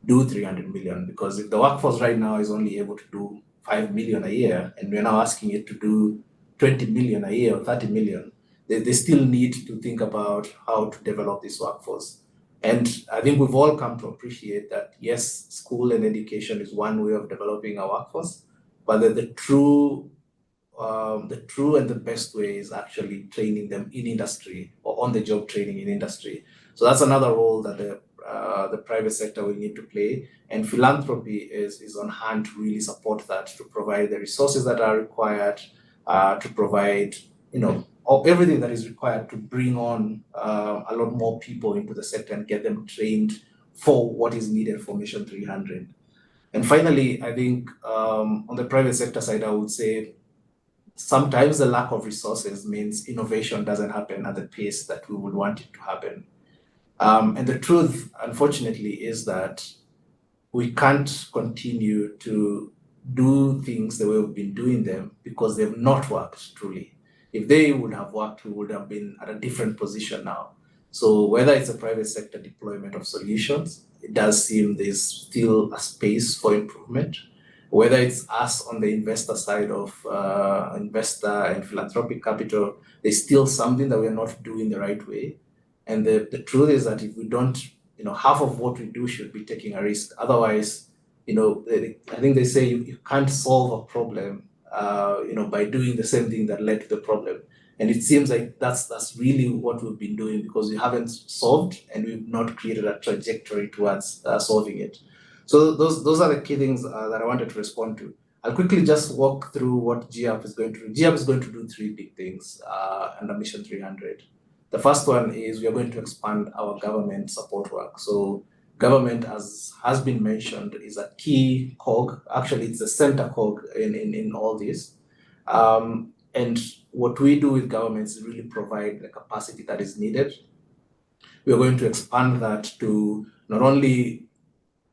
do 300 million, because if the workforce right now is only able to do 5 million a year, and we're now asking it to do 20 million a year or 30 million, they still need to think about how to develop this workforce. And I think we've all come to appreciate that, yes, school and education is one way of developing our workforce, but the true and the best way is actually training them in industry or on-the-job training in industry. So that's another role that the private sector will need to play, and philanthropy is on hand to really support that, to provide the resources that are required, to provide everything that is required to bring on a lot more people into the sector and get them trained for what is needed for Mission 300. And finally, I think on the private sector side, I would say sometimes the lack of resources means innovation doesn't happen at the pace that we would want it to happen. And the truth, unfortunately, is that we can't continue to do things the way we've been doing them because they've not worked truly. if they would have worked, we would have been at a different position now. So whether it's a private sector deployment of solutions, it does seem there's still a space for improvement. Whether it's us on the investor side of investor and philanthropic capital, there's still something that we're not doing the right way. And the truth is that if we don't, half of what we do should be taking a risk. Otherwise, I think they say you can't solve a problem, by doing the same thing that led to the problem. And it seems like that's really what we've been doing, because we haven't solved and we've not created a trajectory towards solving it. So those are the key things that I wanted to respond to. I'll quickly just walk through what GEAPP is going to do. GEAPP is going to do three big things under Mission 300. The first one is we are going to expand our government support work. So government, as has been mentioned, is a key cog. Actually, it's the center cog in all this. And what we do with governments is really provide the capacity that is needed. We are going to expand that to not only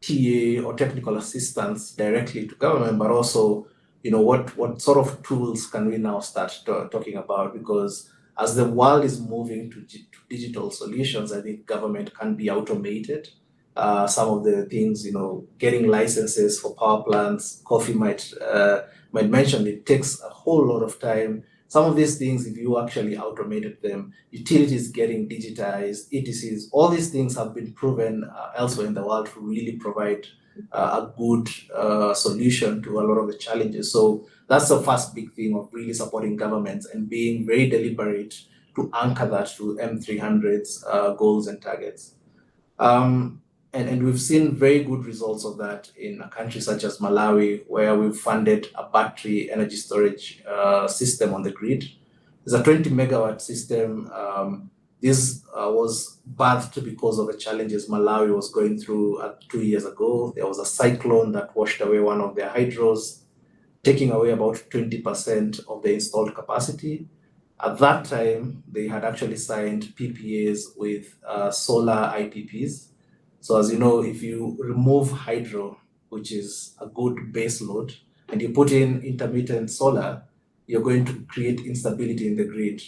TA or technical assistance directly to government, but also, what sort of tools can we now start talking about? Because as the world is moving to digital solutions, I think government can be automated. Some of the things, getting licenses for power plants, Kofie might mention, it takes a whole lot of time. Some of these things, if you actually automated them, utilities getting digitized, ETCs, all these things have been proven elsewhere in the world to really provide a good solution to a lot of the challenges. So that's the first big thing of really supporting governments and being very deliberate to anchor that to M300's goals and targets. And we've seen very good results of that in a country such as Malawi, where we've funded a battery energy storage system on the grid. It's a 20 megawatt system. This was birthed because of the challenges Malawi was going through 2 years ago. There was a cyclone that washed away one of their hydros, taking away about 20% of the installed capacity. At that time, they had actually signed PPAs with solar IPPs. So as you know, if you remove hydro, which is a good base load, and you put in intermittent solar, you're going to create instability in the grid.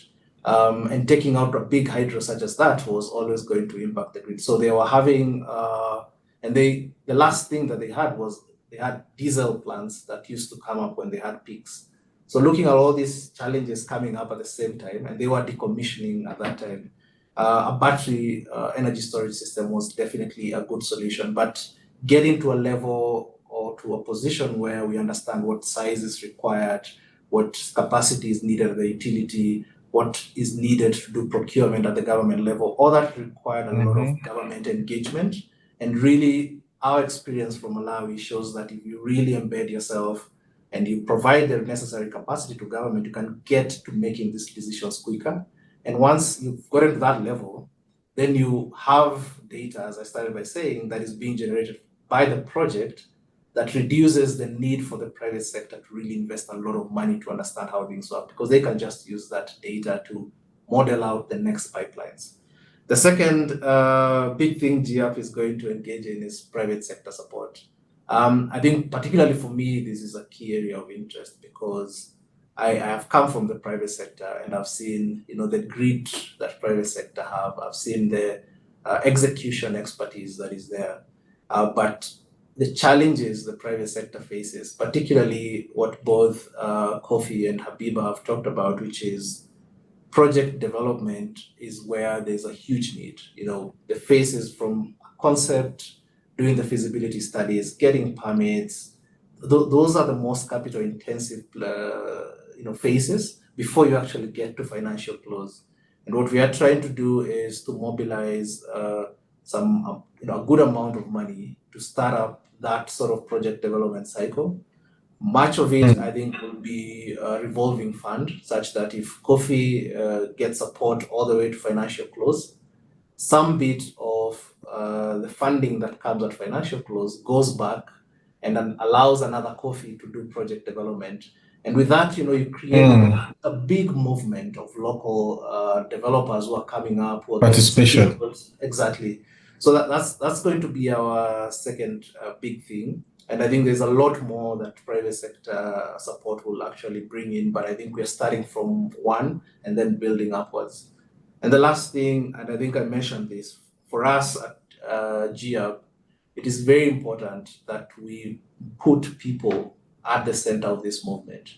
And taking out a big hydro such as that was always going to impact the grid. So they were having, the last thing that they had was they had diesel plants that used to come up when they had peaks. So looking at all these challenges coming up at the same time, and they were decommissioning at that time, a battery energy storage system was definitely a good solution. But getting to a level or to a position where we understand what size is required, what capacity is needed at the utility, what is needed to do procurement at the government level, all that required a lot of government engagement. And really, our experience from Malawi shows that if you really embed yourself and you provide the necessary capacity to government, you can get to making these decisions quicker. And once you've gotten to that level, then you have data, as I started by saying, that is being generated by the project that reduces the need for the private sector to really invest a lot of money to understand how things work, because they can just use that data to model out the next pipelines. The second big thing GEAPP is going to engage in is private sector support. I think particularly for me, this is a key area of interest because I have come from the private sector and I've seen, the grit that private sector have. I've seen the execution expertise that is there. But the challenges the private sector faces, particularly what both Kofie and Habiba have talked about, which is project development, is where there's a huge need. The phases from concept, doing the feasibility studies, getting permits, those are the most capital intensive phases before you actually get to financial close. And what we are trying to do is to mobilize a good amount of money to start up that sort of project development cycle. Much of it, I think, will be a revolving fund, such that if Kofie gets support all the way to financial close, some bit of the funding that comes at financial close goes back and then allows another Kofie to do project development. And with that, you create a big movement of local developers who are coming up. Who are participation. Exactly. So that's going to be our second big thing. And I think there's a lot more that private sector support will actually bring in, but I think we're starting from one and then building upwards. And the last thing, and I think I mentioned this, for us at GEAPP, it is very important that we put people at the center of this movement.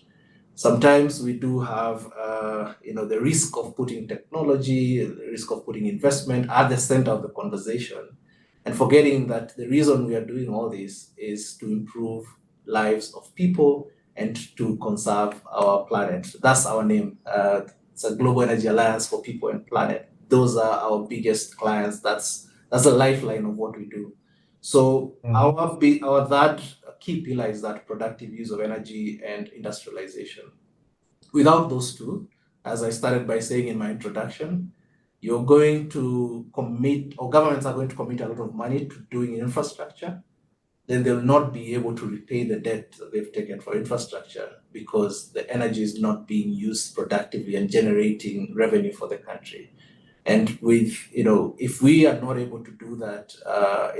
Sometimes we do have, the risk of putting technology, the risk of putting investment at the center of the conversation, and forgetting that the reason we are doing all this is to improve lives of people and to conserve our planet. That's our name. It's a Global Energy Alliance for People and Planet. Those are our biggest clients. That's the lifeline of what we do. So our third key pillar is that productive use of energy and industrialization. Without those two, as I started by saying in my introduction, you're going to commit, or governments are going to commit a lot of money to doing infrastructure, then they'll not be able to repay the debt that they've taken for infrastructure because the energy is not being used productively and generating revenue for the country. And with, if we are not able to do that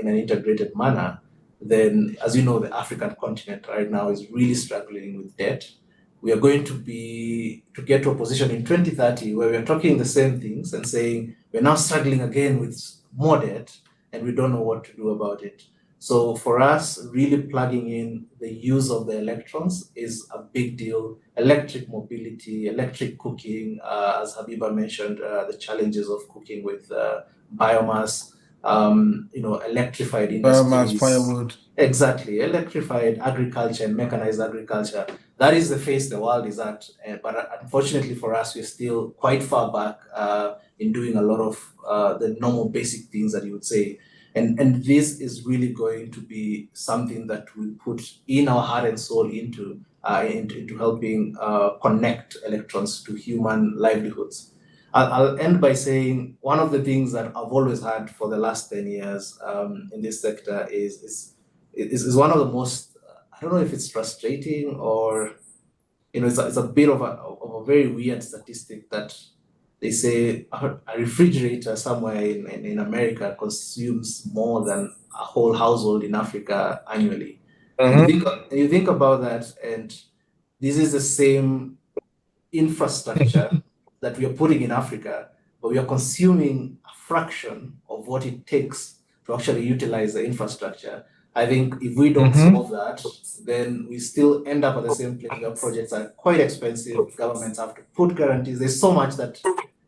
in an integrated manner, then, as you know, the African continent right now is really struggling with debt. We are going to get to a position in 2030 where we're talking the same things and saying we're now struggling again with more debt and we don't know what to do about it. So for us, really plugging in the use of the electrons is a big deal. Electric mobility, electric cooking, as Habiba mentioned, the challenges of cooking with biomass, electrified industries. Biomass, firewood. Exactly, electrified agriculture and mechanized agriculture. That is the phase the world is at. But unfortunately for us, we're still quite far back in doing a lot of the normal basic things that you would say. And this is really going to be something that we put in our heart and soul into helping connect electrons to human livelihoods. I'll end by saying one of the things that I've always had for the last 10 years in this sector is one of the most, I don't know if it's frustrating or, it's a bit of a very weird statistic that they say a refrigerator somewhere in America consumes more than a whole household in Africa annually. You think about that, and this is the same infrastructure that we are putting in Africa, but we are consuming a fraction of what it takes to actually utilize the infrastructure. I think if we don't solve that, then we still end up at the same place where projects are quite expensive. Governments have to put guarantees. There's so much that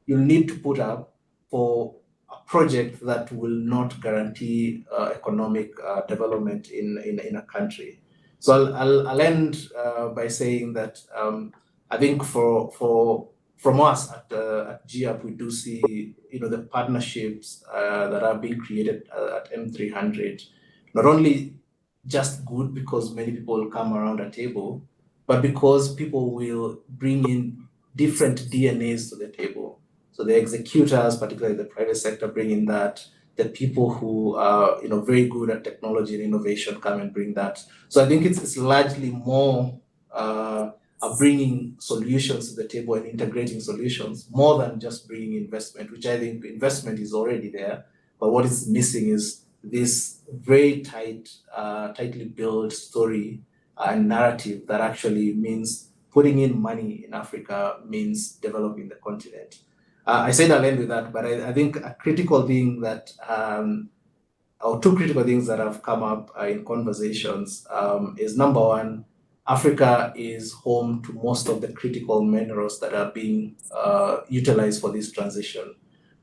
you need to put up for a project that will not guarantee economic development in a country. So I'll end by saying that I think from us at GEAPP, we do see the partnerships that are being created at M300, not only just good because many people will come around a table, but because people will bring in different DNAs to the table. So the executors, particularly the private sector, bring in that. The people who are very good at technology and innovation come and bring that. So I think it's largely more bringing solutions to the table and integrating solutions more than just bringing investment, which I think investment is already there. But what is missing is this very tightly built story and narrative that actually means putting in money in Africa means developing the continent. I said I'll end with that, but I think a critical thing that, or two critical things that have come up in conversations is number one, Africa is home to most of the critical minerals that are being utilized for this transition.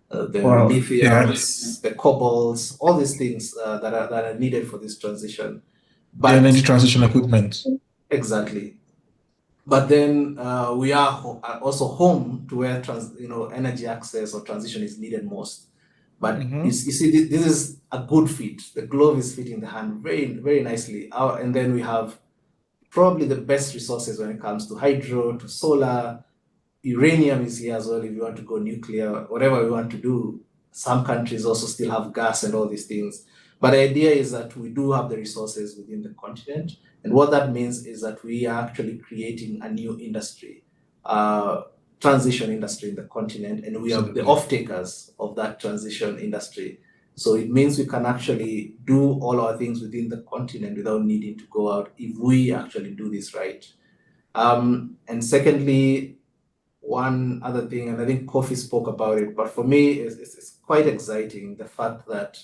The lithiums, the cobalts, all these things that are needed for this transition. But the energy transition equipment. Exactly. But then we are also home to where energy access or transition is needed most. But you see, this is a good fit. The glove is fitting the hand very, very nicely. And then we have probably the best resources when it comes to hydro, to solar. Uranium is here as well if you want to go nuclear, whatever we want to do. Some countries also still have gas and all these things. But the idea is that we do have the resources within the continent. And what that means is that we are actually creating a new industry, transition industry in the continent. And we are the off-takers of that transition industry. So it means we can actually do all our things within the continent without needing to go out if we actually do this right. And secondly, one other thing, and I think Kofie spoke about it, but for me, it's quite exciting, the fact that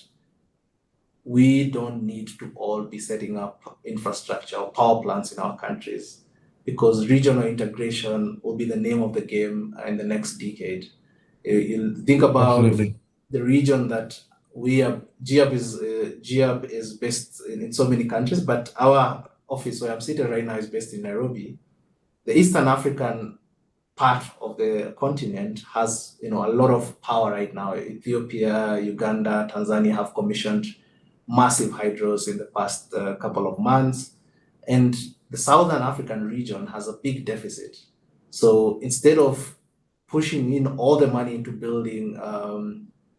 we don't need to all be setting up infrastructure or power plants in our countries, because regional integration will be the name of the game in the next decade. You think about Absolutely. the region that we are, GEAPP is based in so many countries, but our office where I'm sitting right now is based in Nairobi. The Eastern African part of the continent has, a lot of power right now. Ethiopia, Uganda, Tanzania have commissioned massive hydros in the past couple of months, and the Southern African region has a big deficit. So instead of pushing in all the money into building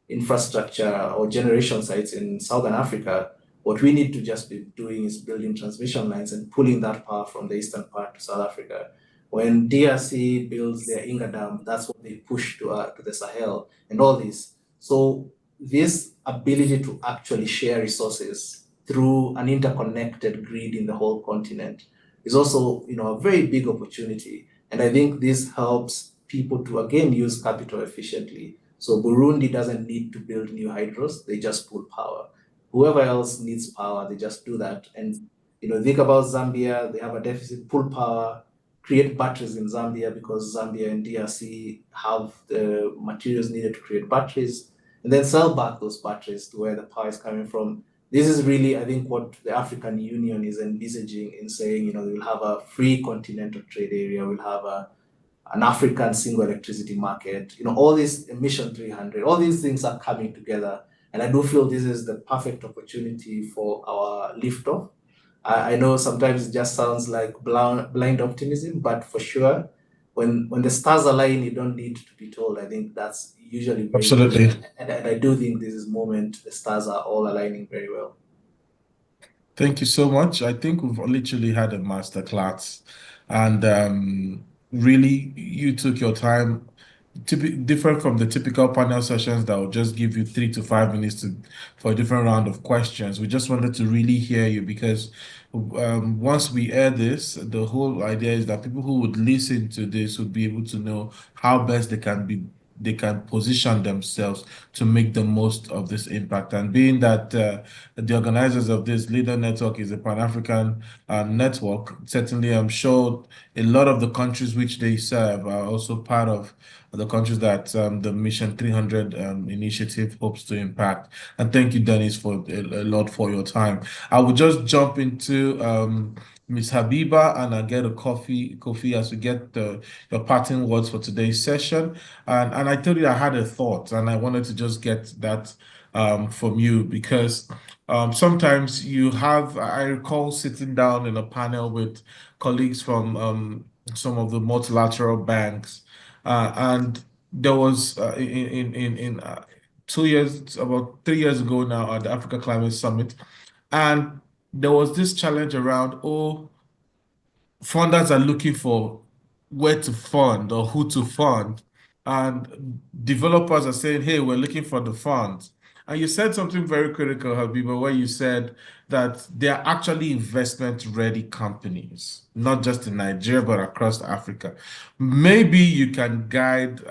infrastructure or generation sites in Southern Africa, what we need to just be doing is building transmission lines and pulling that power from the eastern part to South Africa. When DRC builds their Inga Dam, that's what they push to the Sahel and all this. So this ability to actually share resources through an interconnected grid in the whole continent is also, a very big opportunity. And I think this helps people to, again, use capital efficiently. So Burundi doesn't need to build new hydros, they just pull power. Whoever else needs power, they just do that. And, think about Zambia, they have a deficit, pull power, create batteries in Zambia, because Zambia and DRC have the materials needed to create batteries, and then sell back those batteries to where the power is coming from. This is really, I think, what the African Union is envisaging in saying, we'll have a free continental trade area, we'll have an African single electricity market, all these Mission300, all these things are coming together. And I do feel this is the perfect opportunity for our liftoff. I know sometimes it just sounds like blind optimism, but for sure, when the stars align, you don't need to be told. I think that's usually very Absolutely. good. And I do think this is moment the stars are all aligning very well. Thank you so much. I think we've literally had a masterclass, and really, you took your time. Different from the typical panel sessions that will just give you 3 to 5 minutes for a different round of questions. We just wanted to really hear you, because once we air this, the whole idea is that people who would listen to this would be able to know how best they can position themselves to make the most of this impact. And being that the organizers of this LIDA Network is a Pan-African network, certainly I'm sure a lot of the countries which they serve are also part of the countries that the Mission300 initiative hopes to impact. And thank you, Dennis, for a lot for your time. I will just jump into Ms. Habiba, and I'll get a Kofie as we get your parting words for today's session. And I told you I had a thought, and I wanted to just get that from you, because sometimes I recall sitting down in a panel with colleagues from some of the multilateral banks, and there was in 2 years, about 3 years ago now, at the Africa Climate Summit, and there was this challenge around, funders are looking for where to fund or who to fund, and developers are saying, hey, we're looking for the funds. And you said something very critical, Habiba, where you said that they are actually investment-ready companies, not just in Nigeria, but across Africa. Maybe you can guide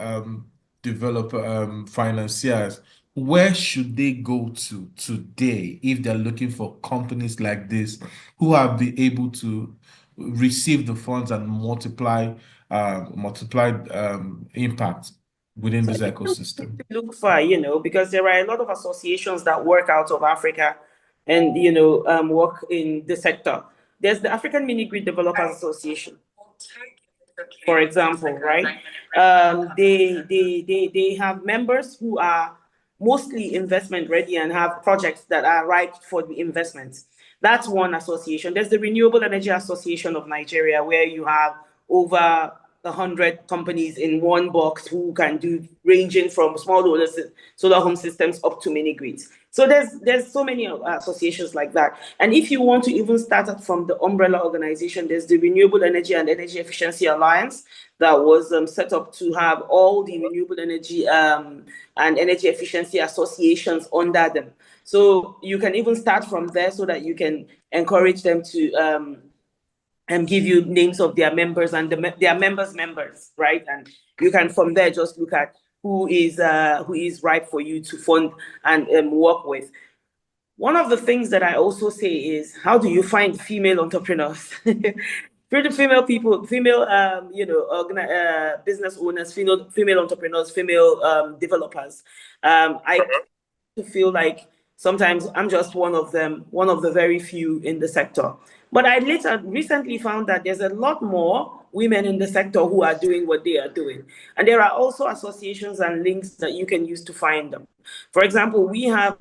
developer financiers. Where should they go to today if they're looking for companies like this who have been able to receive the funds and multiplied impact within this ecosystem? Look for, because there are a lot of associations that work out of Africa and, work in the sector. There's the African Mini Grid Developers Association, for example, right? They have members who are mostly investment ready and have projects that are ripe for the investments. That's one association. There's the Renewable Energy Association of Nigeria, where you have over 100 companies in one box who can do ranging from small solar home systems up to mini grids. So there's so many associations like that. And if you want to even start up from the umbrella organization, there's the Renewable Energy and Energy Efficiency Alliance that was set up to have all the renewable energy and energy efficiency associations under them. So you can even start from there so that you can encourage them to give you names of their members and their members, right? And you can from there just look at who is right for you to fund and work with. One of the things that I also say is, how do you find female entrepreneurs? Female people, female, business owners, female entrepreneurs, female developers. I feel like sometimes I'm just one of them, one of the very few in the sector. But I recently found that there's a lot more women in the sector who are doing what they are doing. And there are also associations and links that you can use to find them. For example, we have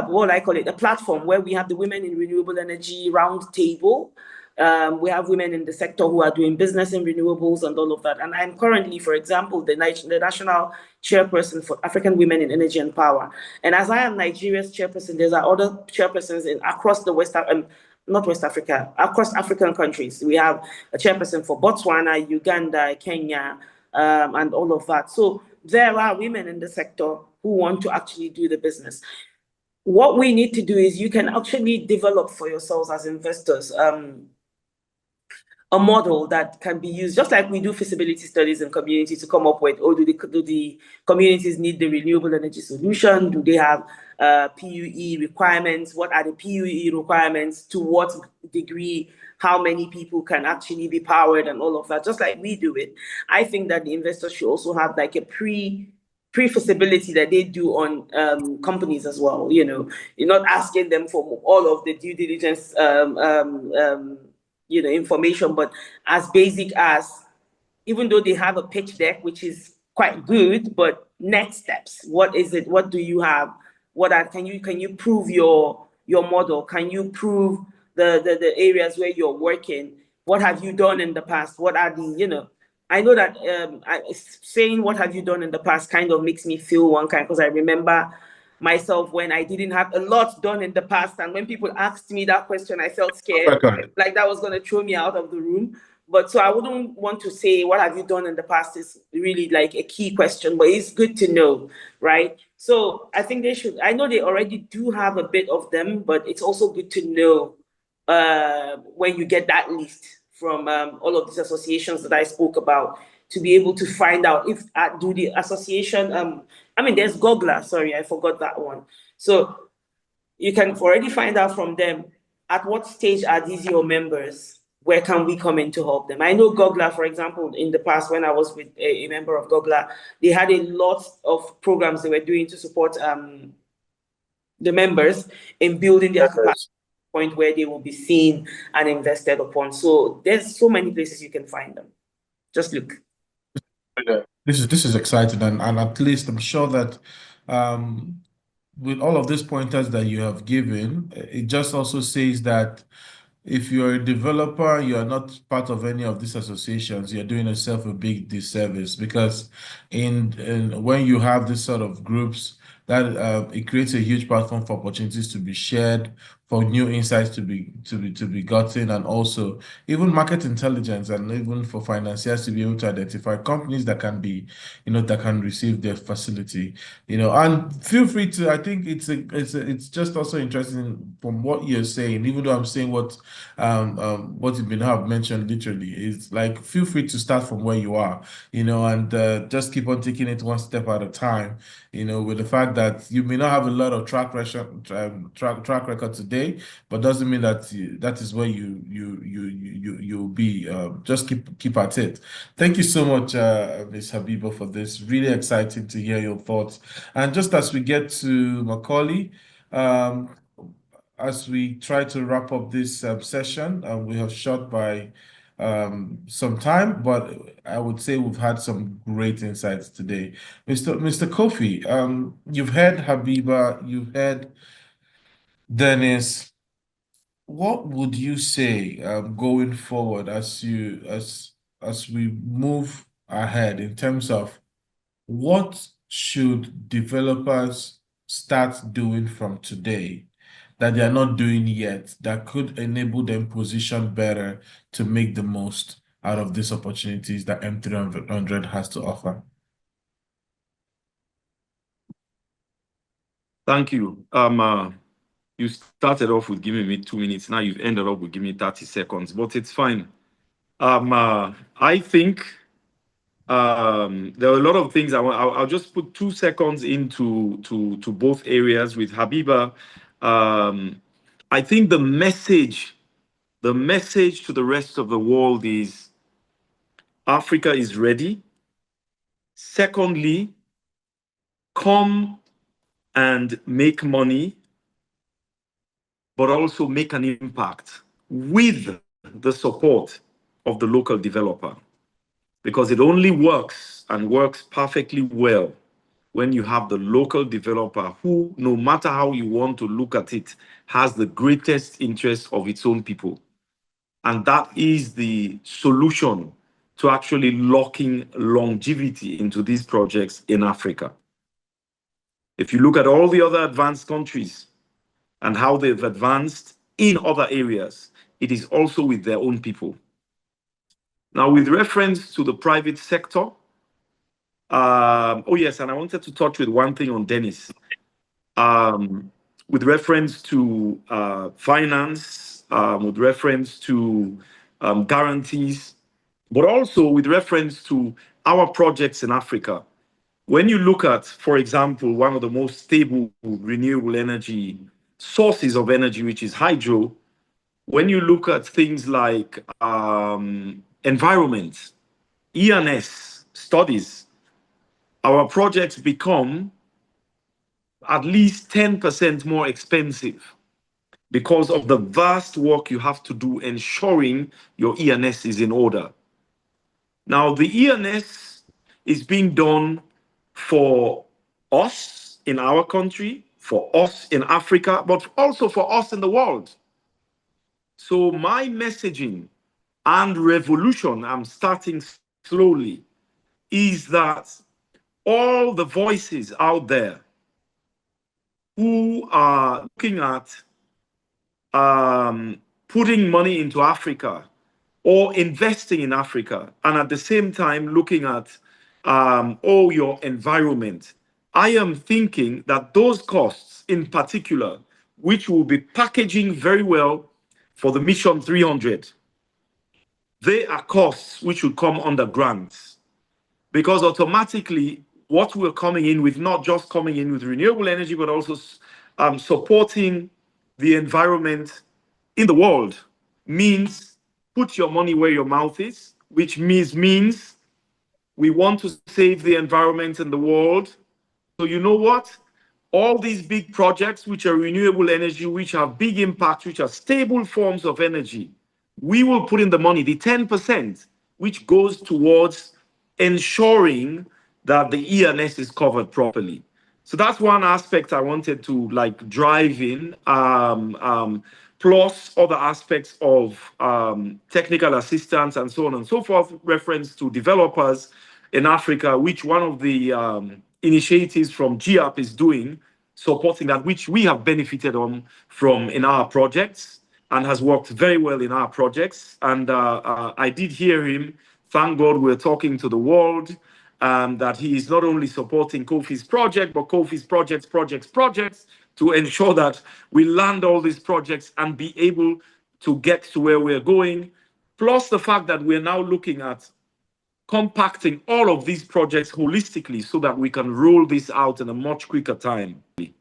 what I call it, a platform where we have the Women in Renewable Energy Roundtable. We have women in the sector who are doing business in renewables and all of that. And I'm currently, for example, the national chairperson for African Women in Energy and Power. And as I am Nigeria's chairperson, there's other chairpersons across the not West Africa, across African countries. We have a chairperson for Botswana, Uganda, Kenya, and all of that. So there are women in the sector who want to actually do the business. What we need to do is you can actually develop for yourselves as investors a model that can be used, just like we do feasibility studies in community to come up with, do the communities need the renewable energy solution? Do they have PUE requirements? What are the PUE requirements? To what degree? How many people can actually be powered and all of that, just like we do it. I think that the investors should also have like a pre-feasibility that they do on companies as well. You know, you're not asking them for all of the due diligence information, but as basic as, even though they have a pitch deck, which is quite good, but next steps, what is it? What do you have? Can you prove your model? Can you prove the areas where you're working? What have you done in the past? What are the, I know that saying what have you done in the past kind of makes me feel one kind, because I remember myself when I didn't have a lot done in the past, and when people asked me that question, I felt scared, like that was going to throw me out of the room. But so I wouldn't want to say what have you done in the past is really like a key question, but it's good to know, right? So I think they should, I know they already do have a bit of them, but it's also good to know when you get that list from all of these associations that I spoke about, to be able to find out if do the association, there's Gogla, sorry, I forgot that one. So you can already find out from them, at what stage are these your members? Where can we come in to help them? I know Gogla, for example, in the past, when I was with a member of Gogla, they had a lot of programs they were doing to support the members in building their capacity point where they will be seen and invested upon. So there's so many places you can find them. Just look. This is exciting, and at least I'm sure that with all of these pointers that you have given, it just also says that if you're a developer, you are not part of any of these associations, you're doing yourself a big disservice, because when you have this sort of groups, that it creates a huge platform for opportunities to be shared, for new insights to be gotten, and also even market intelligence, and even for financiers to be able to identify companies that can be, that can receive their facility, and feel free to. I think it's just also interesting from what you're saying, even though I'm saying what you have mentioned literally is like, feel free to start from where you are, and just keep on taking it one step at a time, with the fact that you may not have a lot of track record today, but doesn't mean that that is where you'll be. Just keep at it. Thank you so much, Ms. Habiba, for this. Really exciting to hear your thoughts. And just as we get to Macauley, as we try to wrap up this session, we have shot by some time, but I would say we've had some great insights today. Mr. Kofie, you've heard Habiba, you've heard Dennis. What would you say going forward as we move ahead, in terms of what should developers start doing from today that they are not doing yet that could enable them position better to make the most out of these opportunities that M300 has to offer? Thank you. You started off with giving me 2 minutes. Now you've ended up with giving me 30 seconds, but it's fine. I think there are a lot of things I'll just put 2 seconds into both areas with Habiba. I think the message to the rest of the world is Africa is ready. Secondly, come and make money, but also make an impact with the support of the local developer. Because it only works and works perfectly well when you have the local developer who, no matter how you want to look at it, has the greatest interest of its own people. And that is the solution to actually locking longevity into these projects in Africa. If you look at all the other advanced countries and how they've advanced in other areas, it is also with their own people. Now, with reference to the private sector, oh yes, and I wanted to touch with one thing on Dennis. With reference to finance, with reference to guarantees, but also with reference to our projects in Africa. When you look at, for example, one of the most stable renewable energy sources of energy, which is hydro, when you look at things like environment, E&S studies, our projects become at least 10% more expensive because of the vast work you have to do ensuring your E&S is in order. Now, the E&S is being done for us in our country, for us in Africa, but also for us in the world. So my messaging and revolution, I'm starting slowly, is that all the voices out there who are looking at putting money into Africa or investing in Africa, and at the same time looking at your environment, I am thinking that those costs in particular, which will be packaging very well for the Mission300, they are costs which should come under grants, because automatically what we're coming in with, not just coming in with renewable energy, but also supporting the environment in the world, means put your money where your mouth is, which means we want to save the environment and the world. So you know what? All these big projects, which are renewable energy, which have big impacts, which are stable forms of energy, we will put in the money, the 10%, which goes towards ensuring that the E&S is covered properly. So that's one aspect I wanted to drive in, plus other aspects of technical assistance and so on and so forth, reference to developers in Africa, which one of the initiatives from GEAPP is doing, supporting that, which we have benefited from in our projects and has worked very well in our projects. And I did hear him, thank God we're talking to the world, that he is not only supporting Kofie's project, but Kofie's projects to ensure that we land all these projects and be able to get to where we're going. Plus the fact that we're now looking at compacting all of these projects holistically so that we can roll this out in a much quicker time. I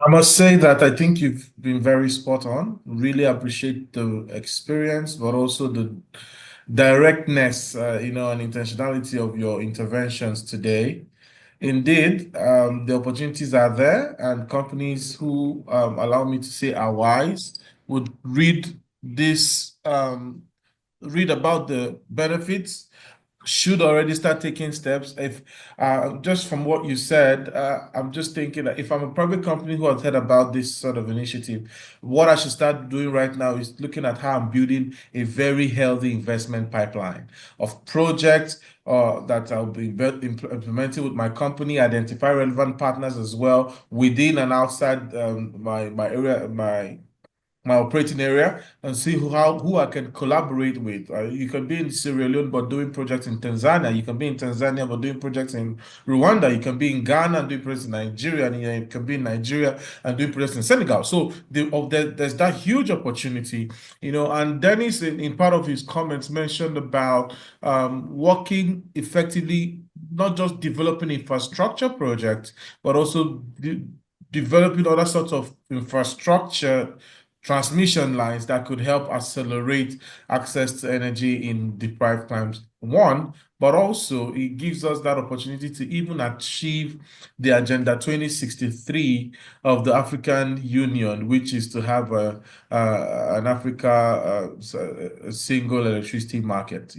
must say that I think you've been very spot on. Really appreciate the experience, but also the directness, and intentionality of your interventions today. Indeed, the opportunities are there, and companies who, allow me to say, are wise would read this, read about the benefits, should already start taking steps. If just from what you said, I'm just thinking that if I'm a private company who has heard about this sort of initiative, what I should start doing right now is looking at how I'm building a very healthy investment pipeline of projects that I'll be implementing with my company, identify relevant partners as well within and outside my area, my operating area, and see who I can collaborate with. You can be in Sierra Leone but doing projects in Tanzania. You can be in Tanzania but doing projects in Rwanda. You can be in Ghana and doing projects in Nigeria, and you can be in Nigeria and doing projects in Senegal. So there's that huge opportunity, And Dennis, in part of his comments, mentioned about working effectively, not just developing infrastructure projects, but also developing other sorts of infrastructure transmission lines that could help accelerate access to energy in deprived times. One, but also it gives us that opportunity to even achieve the Agenda 2063 of the African Union, which is to have an Africa a single electricity market.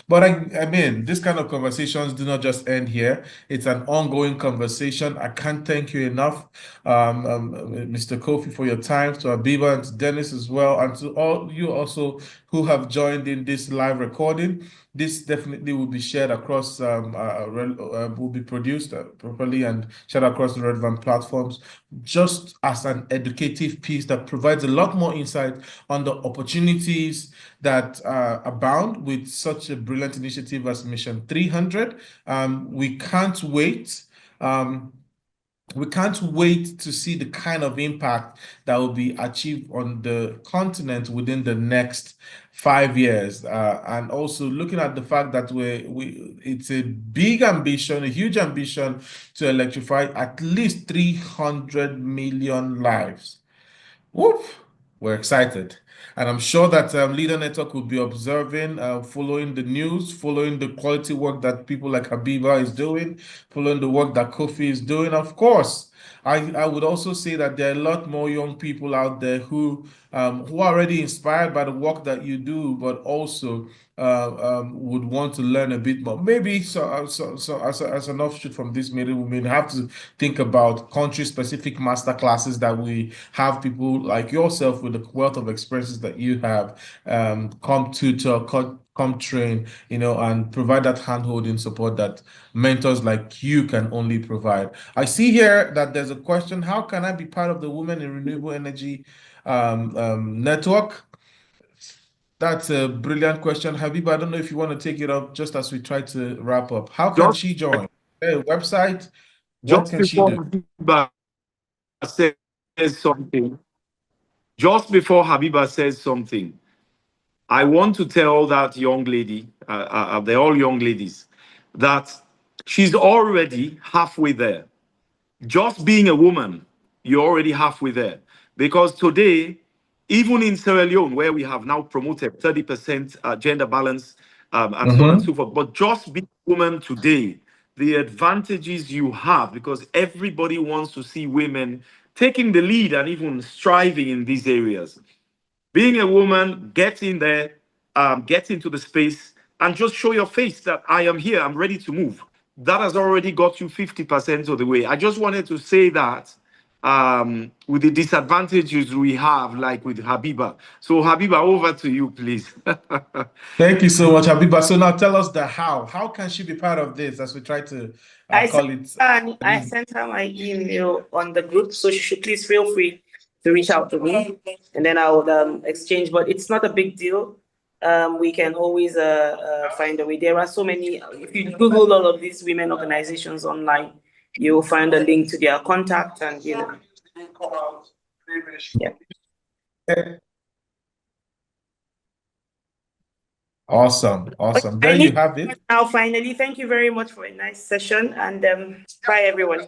But I mean, this kind of conversations do not just end here. It's an ongoing conversation. I can't thank you enough, Mr. Kofie, for your time, to Habiba and to Dennis as well, and to all you also who have joined in this live recording. This definitely will be shared across, will be produced properly and shared across the relevant platforms, just as an educative piece that provides a lot more insight on the opportunities that abound with such a brilliant initiative as Mission 300. We can't wait. We can't wait to see the kind of impact that will be achieved on the continent within the next 5 years. And also looking at the fact that it's a big ambition, a huge ambition to electrify at least 300 million lives. Whoop! We're excited. And I'm sure that LIDA Network will be observing, following the news, following the quality work that people like Habiba is doing, following the work that Kofie is doing. Of course, I would also say that there are a lot more young people out there who are already inspired by the work that you do, but also would want to learn a bit more. Maybe so as an offshoot from this meeting, we may have to think about country-specific master classes that we have people like yourself with the wealth of experiences that you have come tutor, come train, and provide that hand-holding support that mentors like you can only provide. I see here that there's a question: how can I be part of the Women in Renewable Energy Network? That's a brilliant question. Habiba, I don't know if you want to take it up just as we try to wrap up. How can she join? A website? What can she do? Habiba says something, just before Habiba says something, I want to tell that young lady, they're all young ladies, that she's already halfway there. Just being a woman, you're already halfway there. Because today, even in Sierra Leone, where we have now promoted 30% gender balance and so on and so forth, but just being a woman today, the advantages you have, because everybody wants to see women taking the lead and even striving in these areas. Being a woman, get in there, get into the space, and just show your face that I am here, I'm ready to move. That has already got you 50% of the way. I just wanted to say that with the disadvantages we have, like with Habiba. So Habiba, over to you, please. Thank you so much, Habiba. So now tell us the how. How can she be part of this as we try to call it? I sent her my email on the group, so she should please feel free to reach out to me, and then I would exchange. But it's not a big deal. We can always find a way. There are so many. If you Google all of these women organizations online, you'll find a link to their contact, and yeah. Awesome. There you have it. Now, finally, thank you very much for a nice session, and bye, everyone.